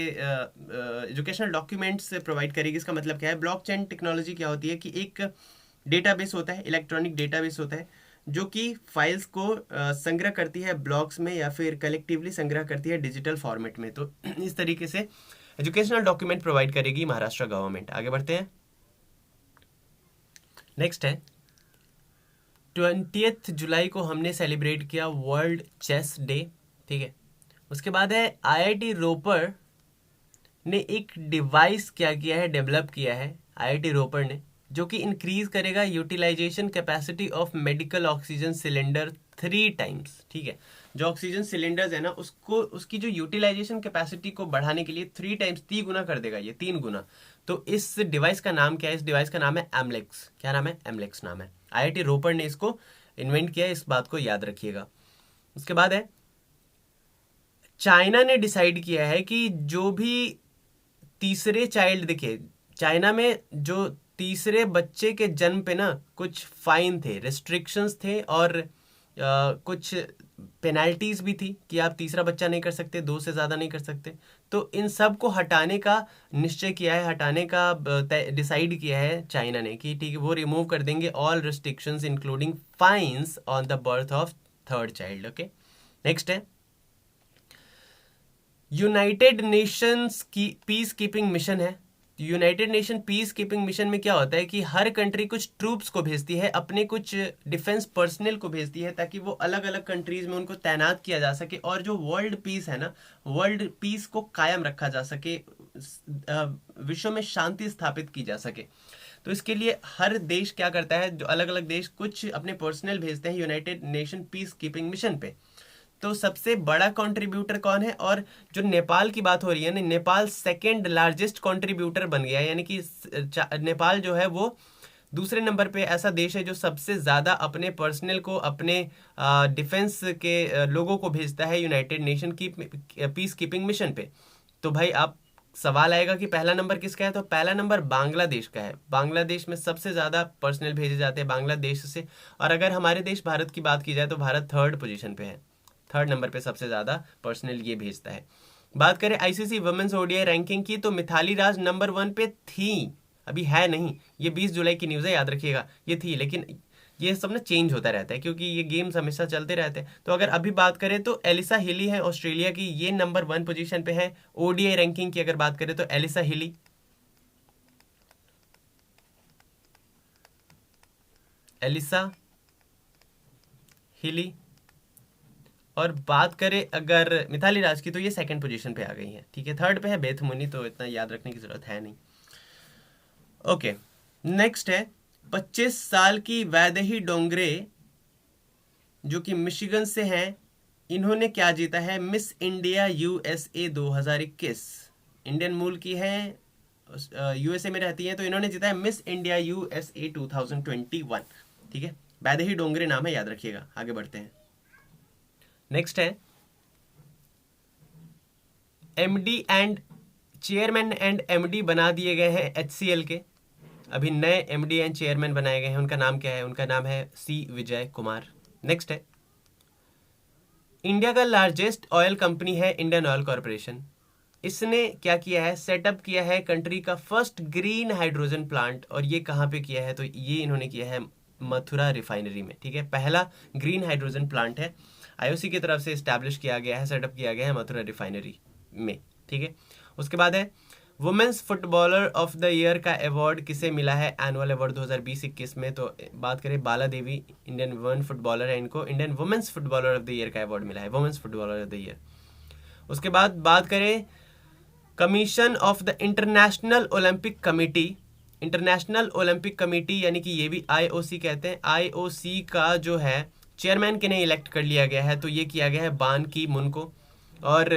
एजुकेशनल डॉक्यूमेंट्स प्रोवाइड करेगी। इसका मतलब क्या है, ब्लॉकचेन टेक्नोलॉजी क्या होती है कि एक डेटाबेस होता है, इलेक्ट्रॉनिक डेटाबेस होता है, जो कि फाइल्स को संग्रह करती है ब्लॉक्स में या फिर कलेक्टिवली संग्रह करती है डिजिटल फॉर्मेट में। तो इस तरीके से एजुकेशनल डॉक्यूमेंट प्रोवाइड करेगी महाराष्ट्र गवर्नमेंट। आगे बढ़ते हैं। नेक्स्ट है 20th जुलाई को हमने सेलिब्रेट किया वर्ल्ड चेस डे, ठीक है। उसके बाद है आईआईटी रोपड़ ने एक डिवाइस क्या किया है, डेवलप किया है आईआईटी रोपड़ ने, जो कि इंक्रीज करेगा utilisation capacity of medical oxygen cylinder 3 times, ठीक है। जो ऑक्सीजन सिलेंडर्स है ना, उसको उसकी जो यूटिलाइजेशन कैपेसिटी को बढ़ाने के लिए 3 टाइम्स 3 गुना कर देगा, ये 3 गुना। तो इस डिवाइस का नाम क्या है, इस डिवाइस का नाम है एमलेक्स। क्या नाम है, एमलेक्स नाम है। आईआईटी रोपड़ ने इसको इन्वेंट किया है, इस बात को याद रखिएगा। उसके बाद है चाइना ने डिसाइड किया है कि जो भी तीसरे चाइल्ड, देखिए चाइना में जो तीसरे बच्चे के जन्म पे ना कुछ फाइन थे, रिस्ट्रिक्शंस थे और कुछ पेनल्टीज भी थी कि आप तीसरा बच्चा नहीं कर सकते, 2 से ज़्यादा नहीं कर सकते। तो इन सब को हटाने का निश्चय किया है, हटाने का डिसाइड किया है चाइना ने कि ठीक है वो रिमूव कर देंगे all restrictions including fines on the birth of 3rd child. Okay, next है यूनाइटेड नेशंस की पीस कीपिंग मिशन है। United Nation peace keeping mission में क्या होता है कि हर कंट्री कुछ ट्रूप्स को भेजती है, अपने कुछ डिफेंस पर्सनल को भेजती है, ताकि वो अलग अलग कंट्रीज में उनको तैनात किया जा सके और जो वर्ल्ड पीस है ना, वर्ल्ड पीस को कायम रखा जा सके, विश्व में शांति स्थापित की जा सके। तो इसके लिए हर देश क्या करता है, जो अलग अलग देश कुछ अपने पर्सनल भेजते हैं United Nation peace keeping mission पे। तो सबसे बड़ा कंट्रीब्यूटर कौन है, और जो नेपाल की बात हो रही है ना, नेपाल 2nd लार्जेस्ट कंट्रीब्यूटर बन गया है, यानी कि नेपाल जो है वो दूसरे नंबर पे ऐसा देश है जो सबसे ज़्यादा अपने पर्सनल को, अपने डिफेंस के लोगों को भेजता है यूनाइटेड नेशन की पीस कीपिंग मिशन पे। तो भाई आप सवाल आएगा कि पहला नंबर किसका है, तो पहला नंबर बांग्लादेश का है। बांग्लादेश में सबसे ज़्यादा पर्सनल भेजे जाते हैं बांग्लादेश से। और अगर हमारे देश भारत की बात की जाए तो भारत 3rd पोजीशन पे है, 3rd नंबर पे सबसे ज़्यादा पर्सनल ये भेजता है। बात करें आईसीसी वुमेन्स ओडीआई रैंकिंग की, तो मिथाली राज नंबर 1 पे थी, अभी है नहीं, ये 20 जुलाई की न्यूज़ है, याद रखिएगा, ये थी। लेकिन ये सब ना चेंज होता रहता है क्योंकि ये गेम्स हमेशा चलते रहते हैं। तो अगर अभी बात करें तो एलिसा हिली है ऑस्ट्रेलिया की, ये नंबर 1 पोजीशन पे है। ओडीआई रैंकिंग की अगर बात करें तो एलिसा हिली, एलिसा हिली। और बात करें अगर मिथाली राज की तो ये 2nd पोजीशन पे आ गई है, ठीक है। 3rd पे है बेथ मुनी, तो इतना याद रखने की जरूरत है नहीं। ओके, नेक्स्ट है 25 साल की वैदेही डोंगरे जो कि मिशिगन से हैं, इन्होंने क्या जीता है, मिस इंडिया यूएसए 2021। इंडियन मूल की है, यूएसए में रहती है, तो इन्होंने जीता है मिस इंडिया यूएसए 2021, ठीक है। वैदेही डोंगरे नाम है, याद रखिएगा। आगे बढ़ते हैं। नेक्स्ट है MD and chairman and MD बना दिए गए हैं एचसीएल के। अभी नए एमडी एंड चेयरमैन बनाए गए हैं, उनका नाम क्या है, उनका नाम है सी विजय कुमार। नेक्स्ट है इंडिया का लार्जेस्ट ऑयल कंपनी है इंडियन ऑयल कॉरपोरेशन। इसने क्या किया है, सेटअप किया है कंट्री का फर्स्ट ग्रीन हाइड्रोजन प्लांट। और ये कहाँ पे किया है, तो ये इन्होंने किया है मथुरा रिफाइनरी में, ठीक है। पहला ग्रीन हाइड्रोजन प्लांट है। आईओसी की तरफ से इस्टेब्लिश किया गया है, सेटअप किया गया है मथुरा रिफाइनरी में, ठीक है। उसके बाद है women's footballer of the year का अवार्ड किसे मिला है एनुअल अवार्ड 2020-21 में, तो बात करें Bala Devi, Indian women footballer है, इनको Indian women's footballer of the year का अवार्ड मिला है, women's footballer of the year. उसके बाद बात करें commission of the International Olympic Committee, International Olympic Committee यानी कि ये भी आईओसी कहते हैं, आईओसी का जो है चेयरमैन किन्हें इलेक्ट कर लिया गया है, तो ये किया गया है बान की मुन को। और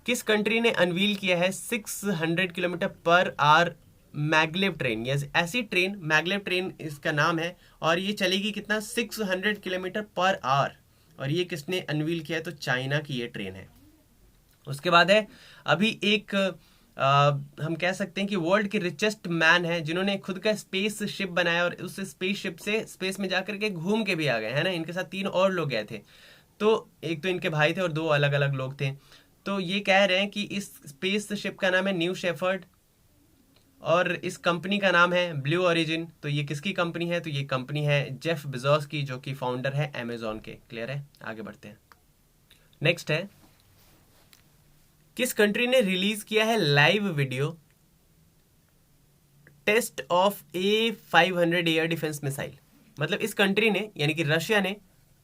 किस कंट्री ने अनवील किया है 600 kilometre per hour maglev train, yes ऐसी ट्रेन मैगलेव ट्रेन इसका नाम है, और ये चलेगी कितना 600 किलोमीटर पर आवर, और ये किसने अनवील किया है, तो चाइना की ये ट्रेन है। उसके बाद है अभी एक हम कह सकते हैं कि वर्ल्ड के रिचेस्ट मैन है जिन्होंने खुद का स्पेस शिप बनाया और उस स्पेस शिप से स्पेस में जाकर के घूम के भी आ गए, है ना। इनके साथ 3 और लोग गए थे, तो एक तो इनके भाई थे और 2 अलग अलग लोग थे। तो ये कह रहे हैं कि इस स्पेस शिप का नाम है न्यू शेफर्ड और इस कंपनी का नाम है ब्लू ओरिजिन। तो ये किसकी कंपनी है, तो ये कंपनी है जेफ बेजोस की, जो कि फाउंडर है अमेजोन के। क्लियर है, आगे बढ़ते हैं। नेक्स्ट है किस कंट्री ने रिलीज किया है live video test of A500 air defence missile, मतलब इस कंट्री ने यानी कि रशिया ने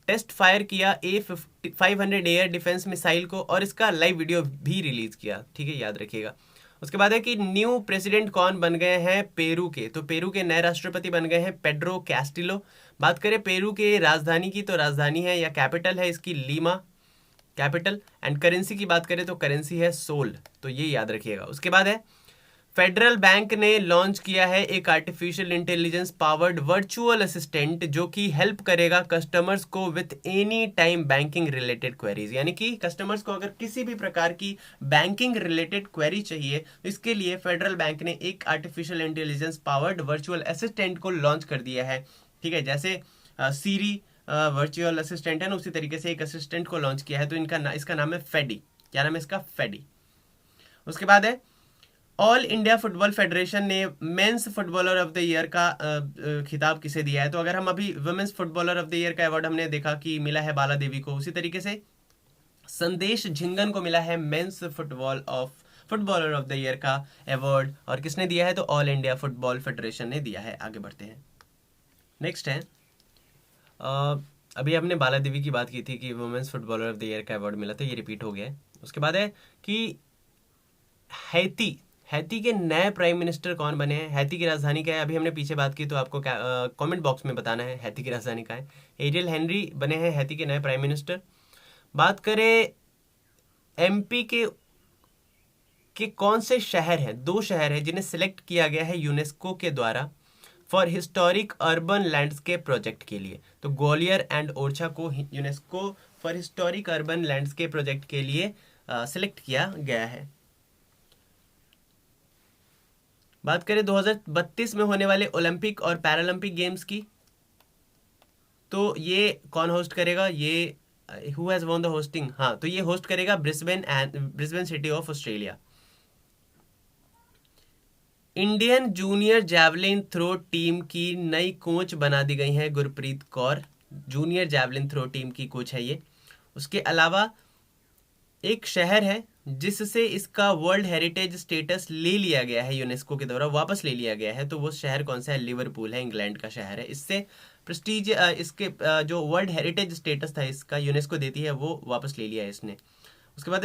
टेस्ट फायर किया A500 एयर डिफेंस मिसाइल को और इसका लाइव वीडियो भी रिलीज किया, ठीक है, याद रखिएगा। उसके बाद है कि न्यू प्रेसिडेंट कौन बन गए हैं पेरू के, तो पेरू के नए राष्ट्रपति बन गए हैं पेड्रो कैस्टिलो। बात करें पेरू के राजधानी की, तो राजधानी है या कैपिटल है इसकी लीमा कैपिटल, एंड करेंसी की बात करें तो करेंसी है सोल, तो ये याद रखिएगा। उसके बाद है फेडरल बैंक ने लॉन्च किया है एक artificial intelligence powered virtual assistant जो कि हेल्प करेगा कस्टमर्स को with any time banking related queries, यानी कि कस्टमर्स को अगर किसी भी प्रकार की बैंकिंग रिलेटेड क्वेरी चाहिए तो इसके लिए फेडरल बैंक ने एक artificial intelligence powered virtual assistant को लॉन्च कर दिया है, ठीक है। जैसे सीरी वर्चुअल असिस्टेंट है ना, उसी तरीके से एक असिस्टेंट को लॉन्च किया है, तो इसका नाम है फेडी। क्या नाम है इसका, फेडी। उसके बाद है ऑल इंडिया फुटबॉल फेडरेशन ने men's footballer of the year का खिताब किसे दिया है, तो अगर हम अभी women's footballer of the year का अवार्ड हमने देखा कि मिला है बाला देवी को, उसी तरीके से संदेश झिंगन को मिला है men's footballer of the year का अवार्ड, और किसने दिया है, तो ऑल इंडिया फुटबॉल फेडरेशन ने दिया है। आगे बढ़ते हैं। नेक्स्ट है अभी हमने बाला देवी की बात की थी कि women's footballer of the year का अवार्ड मिला था, ये रिपीट हो गया है। उसके बाद है कि हैती के नए प्राइम मिनिस्टर कौन बने हैं, हैती की राजधानी क्या है, अभी हमने पीछे बात की तो आपको कमेंट बॉक्स में बताना है हैती की राजधानी क्या है। एरियल हेनरी बने हैं हैती के नए प्राइम मिनिस्टर। बात करें एमपी के कौन से शहर हैं, 2 शहर हैं जिन्हें सिलेक्ट किया गया है यूनेस्को के द्वारा for historic urban landscape project के लिए, तो ग्वालियर एंड ओरछा को UNESCO for historic urban landscape project के लिए सिलेक्ट किया गया है। बात करें 2032 में होने वाले ओलंपिक और पैरालंपिक गेम्स की, तो ये कौन होस्ट करेगा, ये who has won the hosting, हाँ तो ये होस्ट करेगा Brisbane city of Australia. Indian junior javelin throw team की नई कोच बना दी गई है Gurpreet Kaur, junior javelin throw team की कोच है ये। उसके अलावा एक शहर है जिससे इसका वर्ल्ड हेरिटेज स्टेटस ले लिया गया है, यूनेस्को के द्वारा वापस ले लिया गया है, तो वो शहर कौन सा है, लिवरपूल है, इंग्लैंड का शहर है। इससे प्रेस्टीज इसके जो वर्ल्ड हेरिटेज स्टेटस था इसका यूनेस्को देती है, वो वापस ले लिया है इसने। उसके बाद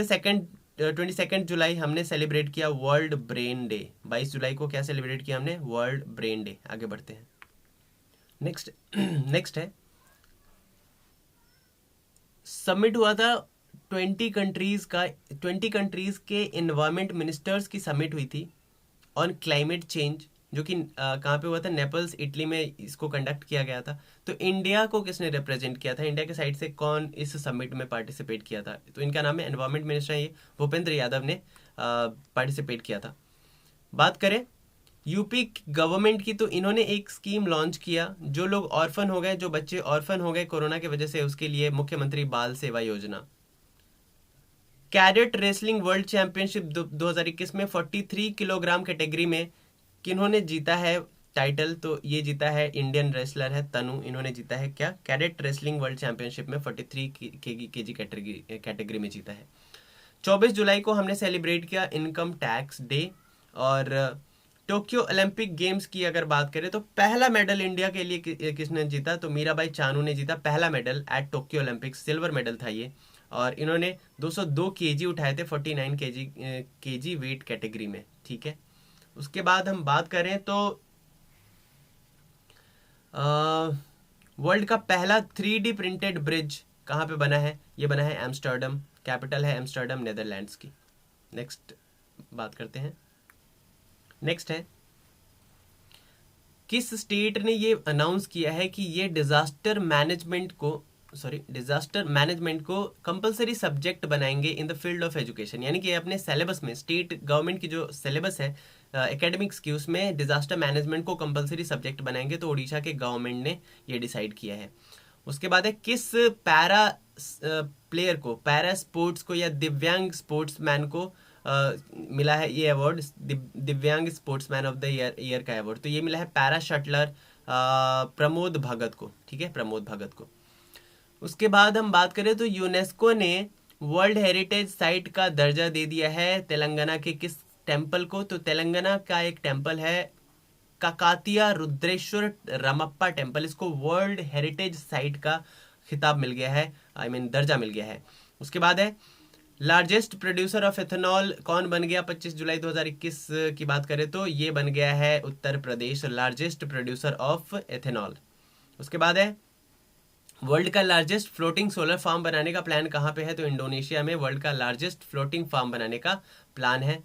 22 जुलाई हमने सेलिब्रेट किया वर्ल्ड ब्रेन डे, 22 जुलाई को क्या सेलिब्रेट किया हमने, वर्ल्ड ब्रेन डे। आगे बढ़ते हैं। नेक्स्ट है समिट हुआ था 20 कंट्रीज के इन्वायरमेंट मिनिस्टर्स की समिट हुई थी ऑन क्लाइमेट चेंज, जो कि कहाँ पे हुआ था, नेपल्स इटली में इसको कंडक्ट किया गया था। तो इंडिया को किसने रिप्रेजेंट किया था, इंडिया के साइड से कौन इस समिट में पार्टिसिपेट किया था, तो इनका नाम है एनवायरमेंट मिनिस्टर ये भूपेंद्र यादव ने पार्टिसिपेट किया था। बात करें यूपी गवर्नमेंट की, तो इन्होंने एक स्कीम लॉन्च किया, जो लोग ऑर्फन हो गए, जो बच्चे ऑर्फन हो गए कोरोना की वजह से, उसके लिए मुख्यमंत्री बाल सेवा योजना। कैडेट रेसलिंग वर्ल्ड चैंपियनशिप 2021 में 43 किलोग्राम कैटेगरी में किन्होंने जीता है टाइटल तो ये जीता है इंडियन रेसलर है तनु, इन्होंने जीता है क्या, कैडेट रेसलिंग वर्ल्ड चैंपियनशिप में 43 केजी कैटेगरी में जीता है। 24 जुलाई को हमने सेलिब्रेट किया इनकम टैक्स डे। और टोक्यो ओलंपिक गेम्स की अगर बात करें तो पहला मेडल इंडिया के लिए किसने जीता, तो मीराबाई चानू ने जीता पहला medal at Tokyo Olympic, silver medal था ये। और इन्होंने 202 केजी उठाए थे 49 केजी वेट कैटेगरी में, ठीक है। उसके बाद हम बात करें तो वर्ल्ड का पहला 3D प्रिंटेड ब्रिज कहाँ पे बना है, ये बना है एम्स्टर्डम, कैपिटल है एम्स्टर्डम नेदरलैंड्स की। नेक्स्ट बात करते हैं। नेक्स्ट है, किस स्टेट ने ये अनाउंस किया है कि ये डिजास्टर मैनेजमेंट को कंपलसरी सब्जेक्ट बनाएंगे in the field of education, यानी कि अपने सिलेबस में, स्टेट गवर्नमेंट की जो सिलेबस है एकेडमिक्स की, उसमें डिजास्टर मैनेजमेंट को कंपलसरी सब्जेक्ट बनाएंगे, तो उड़ीसा के गवर्नमेंट ने ये डिसाइड किया है। उसके बाद है, किस पैरा प्लेयर को, पैरा स्पोर्ट्स को या दिव्यांग स्पोर्ट्समैन को मिला है ये अवार्ड, दिव्यांग स्पोर्ट्समैन ऑफ द ईयर का अवार्ड, तो ये मिला है पैरा शटलर प्रमोद भगत को, ठीक है, प्रमोद भगत को। उसके बाद हम बात करें तो यूनेस्को ने वर्ल्ड हेरिटेज साइट का दर्जा दे दिया है तेलंगाना के किस टेम्पल को, तो तेलंगाना का एक टेम्पल है काकातिया रुद्रेश्वर रामप्पा टेम्पल, इसको वर्ल्ड हेरिटेज साइट का खिताब मिल गया है, दर्जा मिल गया है। उसके बाद है, लार्जेस्ट प्रोड्यूसर ऑफ एथेनॉल कौन बन गया 25 जुलाई 2021 की बात करें तो ये बन गया है Uttar Pradesh, largest producer of ethanol. उसके बाद है, वर्ल्ड का लार्जेस्ट फ्लोटिंग सोलर फार्म बनाने का प्लान कहाँ पे है, तो इंडोनेशिया में वर्ल्ड का लार्जेस्ट फ्लोटिंग फार्म बनाने का प्लान है।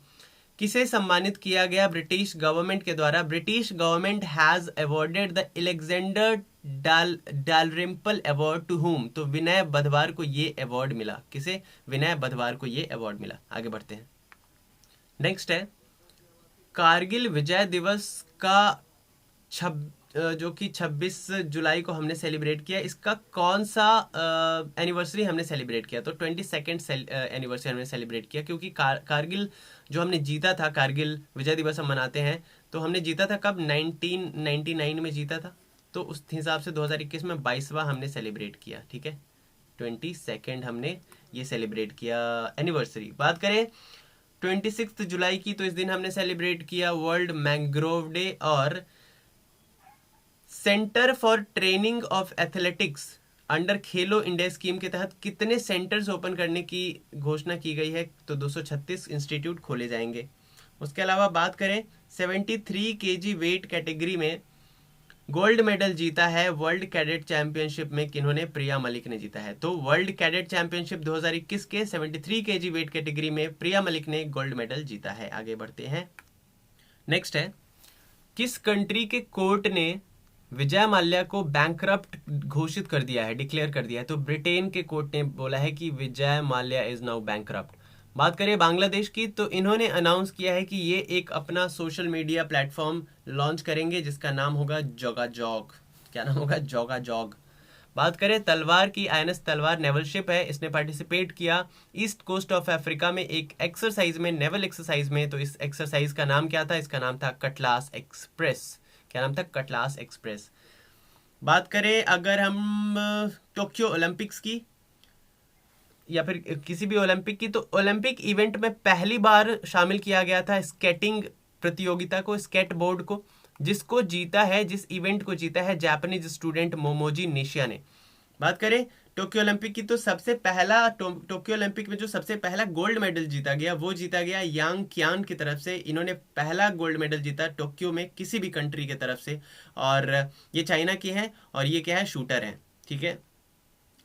किसे सम्मानित किया गया ब्रिटिश गवर्नमेंट के द्वारा, British government has awarded the Alexander Dalrymple award to whom, तो विनय बधवार को ये अवार्ड मिला, किसे, विनय बधवार को ये अवार्ड मिला। आगे बढ़ते हैं। नेक्स्ट है, कारगिल विजय दिवस का जो कि 26 जुलाई को हमने सेलिब्रेट किया, इसका कौन सा एनिवर्सरी हमने सेलिब्रेट किया, तो 22nd एनिवर्सरी हमने सेलिब्रेट किया, क्योंकि कारगिल जो हमने जीता था, कारगिल विजय दिवस हम मनाते हैं, तो हमने जीता था कब, 1999 में जीता था, तो उस हिसाब से 2021 में 22वां हमने सेलिब्रेट किया, ठीक है, 22 हमने ये सेलिब्रेट किया एनिवर्सरी। बात करें 26 जुलाई की, तो इस दिन हमने सेलिब्रेट किया वर्ल्ड मैंग्रोव डे। और centre for training of athletics under Khelo India scheme के तहत कितने सेंटर्स ओपन करने की घोषणा की गई है, तो 236 इंस्टीट्यूट खोले जाएंगे। उसके अलावा बात करें 73 केजी वेट कैटेगरी में गोल्ड मेडल जीता है वर्ल्ड कैडेट चैंपियनशिप में, किन्होंने, प्रिया मलिक ने जीता है। तो वर्ल्ड कैडेट चैंपियनशिप 2021 के 73 केजी वेट कैटेगरी में प्रिया मलिक ने गोल्ड मेडल जीता है। आगे बढ़ते हैं। नेक्स्ट है, किस कंट्री के कोर्ट ने विजय माल्या को बैंकरप्ट घोषित कर दिया है, डिक्लेयर कर दिया है, तो ब्रिटेन के कोर्ट ने बोला है कि Vijay Mallya is now bankrupt. बात करें बांग्लादेश की, तो इन्होंने अनाउंस किया है कि ये एक अपना सोशल मीडिया प्लेटफॉर्म लॉन्च करेंगे जिसका नाम होगा जोगाजोग। क्या नाम होगा, जोगाजोग। बात करें तलवार की, INS तलवार नेवल शिप है, इसने पार्टिसिपेट किया ईस्ट कोस्ट ऑफ अफ्रीका में एक एक्सरसाइज में, नेवल एक्सरसाइज में, तो इस एक्सरसाइज का नाम क्या था, इसका नाम था कटलास एक्सप्रेस। क्या नाम था, कटलास एक्सप्रेस। बात करें अगर हम टोक्यो ओलंपिक्स की या फिर किसी भी ओलंपिक की, तो ओलंपिक इवेंट में पहली बार शामिल किया गया था स्केटिंग प्रतियोगिता को, स्केट बोर्ड को, जिसको जीता है, जिस इवेंट को जीता है जापानीज स्टूडेंट मोमोजी निशिया ने। बात करें टोक्यो ओलंपिक की, तो सबसे पहला टोक्यो ओलंपिक में जो सबसे पहला गोल्ड मेडल जीता गया वो जीता गया यांग क्यान की तरफ से। इन्होंने पहला गोल्ड मेडल जीता टोक्यो में किसी भी कंट्री की तरफ से, और ये चाइना की है, और ये क्या है, शूटर है, ठीक है।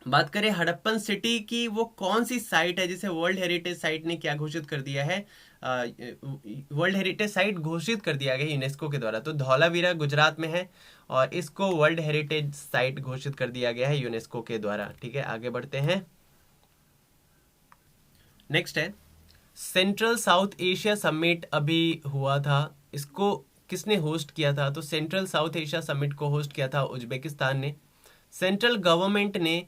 बात करें हड़प्पन सिटी की, वो कौन सी साइट है जिसे वर्ल्ड हेरिटेज साइट ने क्या घोषित कर दिया है, वर्ल्ड हेरिटेज साइट घोषित कर दिया गया यूनेस्को के द्वारा, तो धौलावीरा गुजरात में है, और इसको वर्ल्ड हेरिटेज साइट घोषित कर दिया गया है यूनेस्को के द्वारा, ठीक है। आगे बढ़ते हैं। नेक्स्ट है, सेंट्रल साउथ एशिया समिट अभी हुआ था, इसको किसने होस्ट किया था, तो सेंट्रल साउथ एशिया समिट को होस्ट किया था उज्बेकिस्तान ने। सेंट्रल गवर्नमेंट ने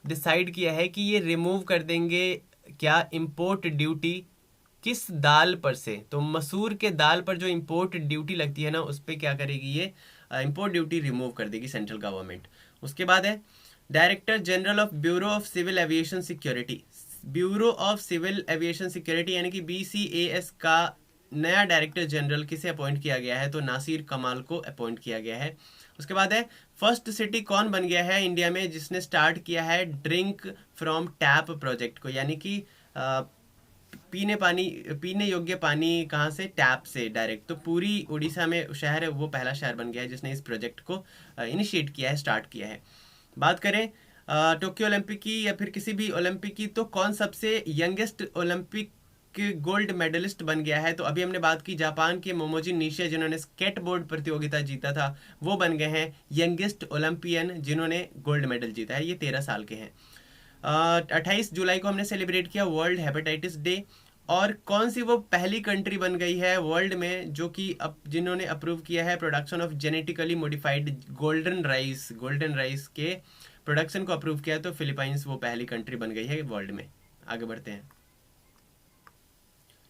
डिसाइड किया है कि ये रिमूव कर देंगे क्या, इंपोर्ट ड्यूटी किस दाल पर से, तो मसूर के दाल पर जो इम्पोर्ट ड्यूटी लगती है ना, उस पर क्या करेगी ये, इम्पोर्ट ड्यूटी रिमूव कर देगी सेंट्रल गवर्नमेंट। उसके बाद है director general of bureau of civil aviation security. Bureau of civil aviation security यानी कि BCAS का नया डायरेक्टर जनरल किसे अपॉइंट किया गया है, तो नासिर कमाल को अपॉइंट किया गया है। उसके बाद है फर्स्ट सिटी कौन बन गया है इंडिया में जिसने स्टार्ट किया है ड्रिंक फ्रॉम टैप प्रोजेक्ट को, यानी कि पीने योग्य पानी कहाँ से, टैप से डायरेक्ट। तो पूरी उड़ीसा में शहर है वो पहला शहर बन गया है जिसने इस प्रोजेक्ट को इनिशिएट किया है, स्टार्ट किया है। बात करें टोक्यो ओलंपिक की या फिर किसी भी ओलंपिक की, तो कौन सबसे यंगेस्ट ओलंपिक गोल्ड मेडलिस्ट बन गया है, तो अभी हमने बात की जापान के मोमोजी निशी जिन्होंने स्केटबोर्ड प्रतियोगिता जीता था, वो बन गए हैं यंगेस्ट ओलंपियन जिन्होंने गोल्ड मेडल जीता है। ये 13 साल के हैं। 28 जुलाई को हमने सेलिब्रेट किया वर्ल्ड हेपेटाइटिस डे। और कौन सी वो पहली कंट्री बन गई है वर्ल्ड में जो कि अब जिन्होंने अप्रूव किया है production of genetically modified golden rice के प्रोडक्शन को अप्रूव किया है, तो फिलीपाइंस वो पहली कंट्री बन गई है वर्ल्ड में। आगे बढ़ते हैं।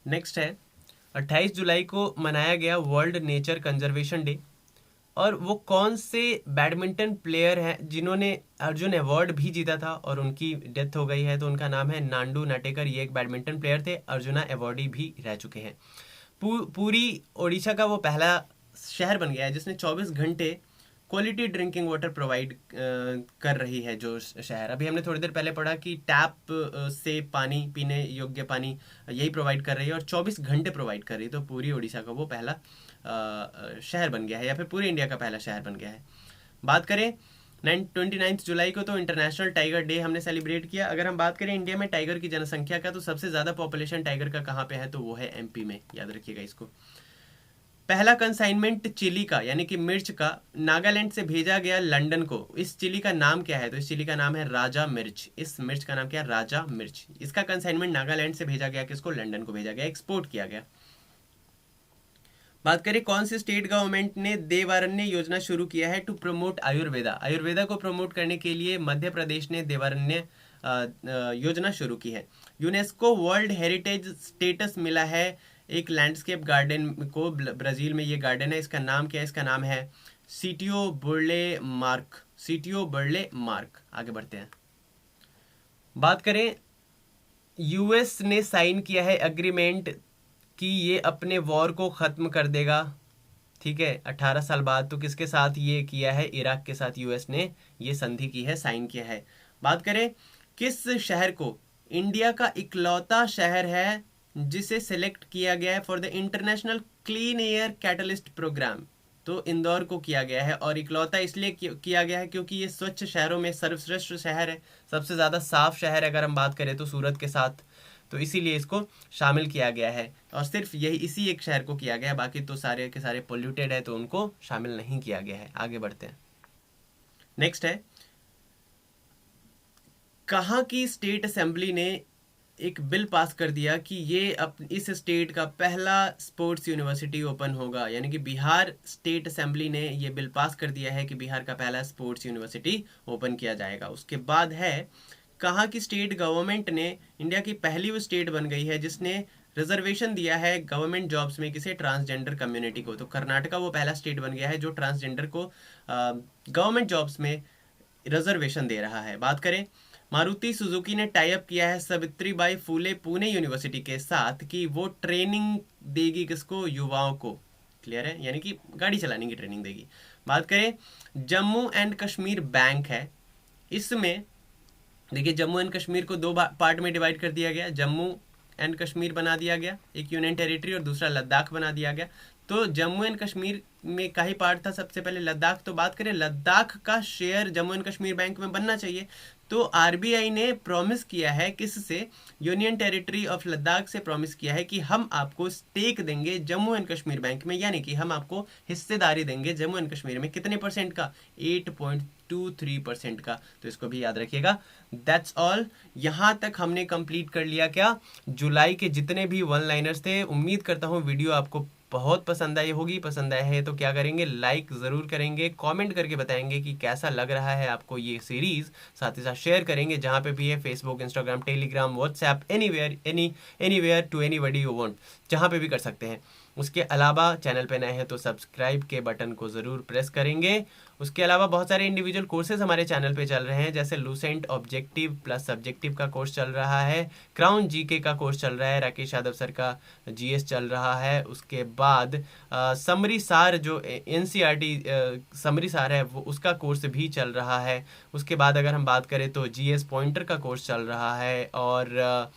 नेक्स्ट है 28 जुलाई को मनाया गया वर्ल्ड नेचर कंजर्वेशन डे। और वो कौन से बैडमिंटन प्लेयर हैं जिन्होंने अर्जुन अवार्ड भी जीता था और उनकी डेथ हो गई है, तो उनका नाम है नांडू नाटेकर। ये एक बैडमिंटन प्लेयर थे, अर्जुना अवार्डी भी रह चुके हैं। पूरी ओडिशा का वो पहला शहर बन गया है जिसने 24 घंटे क्वालिटी ड्रिंकिंग वाटर प्रोवाइड कर रही है जो शहर। अभी हमने थोड़ी देर पहले पढ़ा कि टैप से पानी, पीने योग्य पानी यही प्रोवाइड कर रही है और 24 घंटे प्रोवाइड कर रही है। तो पूरी ओडिशा का वो पहला शहर बन गया है या फिर पूरे इंडिया का पहला शहर बन गया है। बात करें 29 जुलाई को तो इंटरनेशनल टाइगर डे हमने सेलिब्रेट किया। अगर हम बात करें इंडिया में टाइगर की जनसंख्या का, तो सबसे ज़्यादा पॉपुलेशन टाइगर का कहाँ पे है, तो वो है MP में, याद रखिएगा इसको। पहला कंसाइनमेंट चिली का यानी कि मिर्च का नागालैंड से भेजा गया लंदन को। इस चिली का नाम क्या है, तो इस चिली का नाम है राजा मिर्च। इस मिर्च का नाम क्या है, राजा मिर्च। इसका कंसाइनमेंट नागालैंड से भेजा गया, किसको, लंदन को भेजा गया, एक्सपोर्ट किया गया। बात करें कौन सी स्टेट गवर्नमेंट ने देवारण्य योजना शुरू किया है टू प्रमोट आयुर्वेदा। आयुर्वेदा को प्रमोट करने के लिए मध्य प्रदेश ने देवारण्य योजना शुरू की है। यूनेस्को वर्ल्ड हेरिटेज स्टेटस मिला है एक लैंडस्केप गार्डन को, ब्राजील में ये गार्डन है। इसका नाम क्या है, इसका नाम है सिटियो बुर्ले मार्क। आगे बढ़ते हैं। बात करें US ने साइन किया है एग्रीमेंट कि ये अपने वॉर को ख़त्म कर देगा, ठीक है, 18 साल बाद। तो किसके साथ ये किया है, इराक के साथ US ने ये संधि की है, साइन किया है। बात करें किस शहर को इंडिया का इकलौता शहर है जिसे सेलेक्ट किया गया है for the international clean air catalyst programme, तो इंदौर को किया गया है। और इकलौता इसलिए किया गया है क्योंकि ये स्वच्छ शहरों में सर्वश्रेष्ठ शहर है, सबसे ज़्यादा साफ शहर है अगर हम बात करें तो सूरत के साथ, तो इसीलिए इसको शामिल किया गया है। और सिर्फ यही इसी एक शहर को किया गया है, बाकी तो सारे के सारे पोल्यूटेड है तो उनको शामिल नहीं किया गया है। आगे बढ़ते हैं। नेक्स्ट है कहाँ की स्टेट असेंबली ने एक बिल पास कर दिया कि ये इस स्टेट का पहला स्पोर्ट्स यूनिवर्सिटी ओपन होगा, यानी कि बिहार स्टेट असेंबली ने ये बिल पास कर दिया है कि बिहार का पहला स्पोर्ट्स यूनिवर्सिटी ओपन किया जाएगा। उसके बाद है कहाँ की स्टेट गवर्नमेंट ने, इंडिया की पहली वो स्टेट बन गई है जिसने रिजर्वेशन दिया है गवर्नमेंट जॉब्स में किसे, ट्रांसजेंडर कम्युनिटी को। तो कर्नाटका वो पहला स्टेट बन गया है जो ट्रांसजेंडर को गवर्नमेंट जॉब्स में रिजर्वेशन दे रहा है। बात करें मारुति सुजुकी ने टाई अप किया है सावित्री बाई फुले पुणे यूनिवर्सिटी के साथ कि वो ट्रेनिंग देगी किसको, युवाओं को। क्लियर है, यानी कि गाड़ी चलाने की ट्रेनिंग देगी। बात करें जम्मू एंड कश्मीर बैंक है, इसमें देखिए जम्मू एंड कश्मीर को दो पार्ट में डिवाइड कर दिया गया, जम्मू एंड कश्मीर बना दिया गया, एक यूनियन टेरिटरी, और दूसरा लद्दाख बना दिया गया। तो जम्मू एंड कश्मीर में का ही पार्ट था सबसे पहले लद्दाख। तो बात करें लद्दाख का share Jammu and Kashmir bank में बनना चाहिए, तो RBI ने प्रॉमिस किया है किससे, यूनियन टेरिटरी ऑफ लद्दाख से प्रॉमिस किया है कि हम आपको स्टेक देंगे जम्मू एंड कश्मीर बैंक में, यानी कि हम आपको हिस्सेदारी देंगे जम्मू एंड कश्मीर में। कितने % का, 8.23% का। तो इसको भी याद रखिएगा। दैट्स ऑल, यहाँ तक हमने कंप्लीट कर लिया क्या, जुलाई के जितने भी वन लाइनर्स थे। उम्मीद करता हूँ वीडियो आपको बहुत पसंद आई होगी। पसंद आया है तो क्या करेंगे, लाइक ज़रूर करेंगे, कमेंट करके बताएंगे कि कैसा लग रहा है आपको ये सीरीज़। साथ ही साथ शेयर करेंगे जहाँ पे भी है, Facebook, Instagram, Telegram, WhatsApp, anywhere, anywhere to anybody you want, जहाँ पे भी कर सकते हैं। उसके अलावा चैनल पे नए हैं तो सब्सक्राइब के बटन को ज़रूर प्रेस करेंगे। उसके अलावा बहुत सारे इंडिविजुअल कोर्सेज हमारे चैनल पे चल रहे हैं, जैसे लूसेंट ऑब्जेक्टिव प्लस सब्जेक्टिव का कोर्स चल रहा है, क्राउन जीके का कोर्स चल रहा है, राकेश यादव सर का जीएस चल रहा है। उसके बाद समरी सार जो एनसीईआरटी समरी सार है वो उसका कोर्स भी चल रहा है। उसके बाद अगर हम बात करें तो जीएस पॉइंटर का कोर्स चल रहा है, और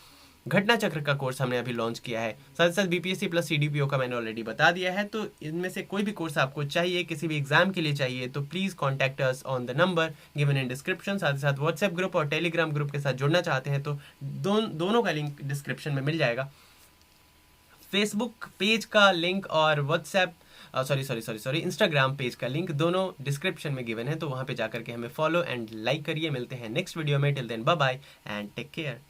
घटना चक्र का कोर्स हमने अभी लॉन्च किया है। साथ ही साथ बीपीएससी प्लस सीडीपीओ का मैंने ऑलरेडी बता दिया है। तो इनमें से कोई भी कोर्स आपको चाहिए, किसी भी एग्जाम के लिए चाहिए, तो please contact us on the number given in description. साथ ही साथ व्हाट्सएप ग्रुप और टेलीग्राम ग्रुप के साथ जुड़ना चाहते हैं तो दोनों का लिंक डिस्क्रिप्शन में मिल जाएगा। फेसबुक पेज का लिंक और व्हाट्सएप सॉरी इंस्टाग्राम पेज का लिंक दोनों डिस्क्रिप्शन में गिवन है, तो वहाँ पे जाकर के हमें फॉलो एंड लाइक करिए। मिलते हैं नेक्स्ट वीडियो में। Till then bye bye and take care.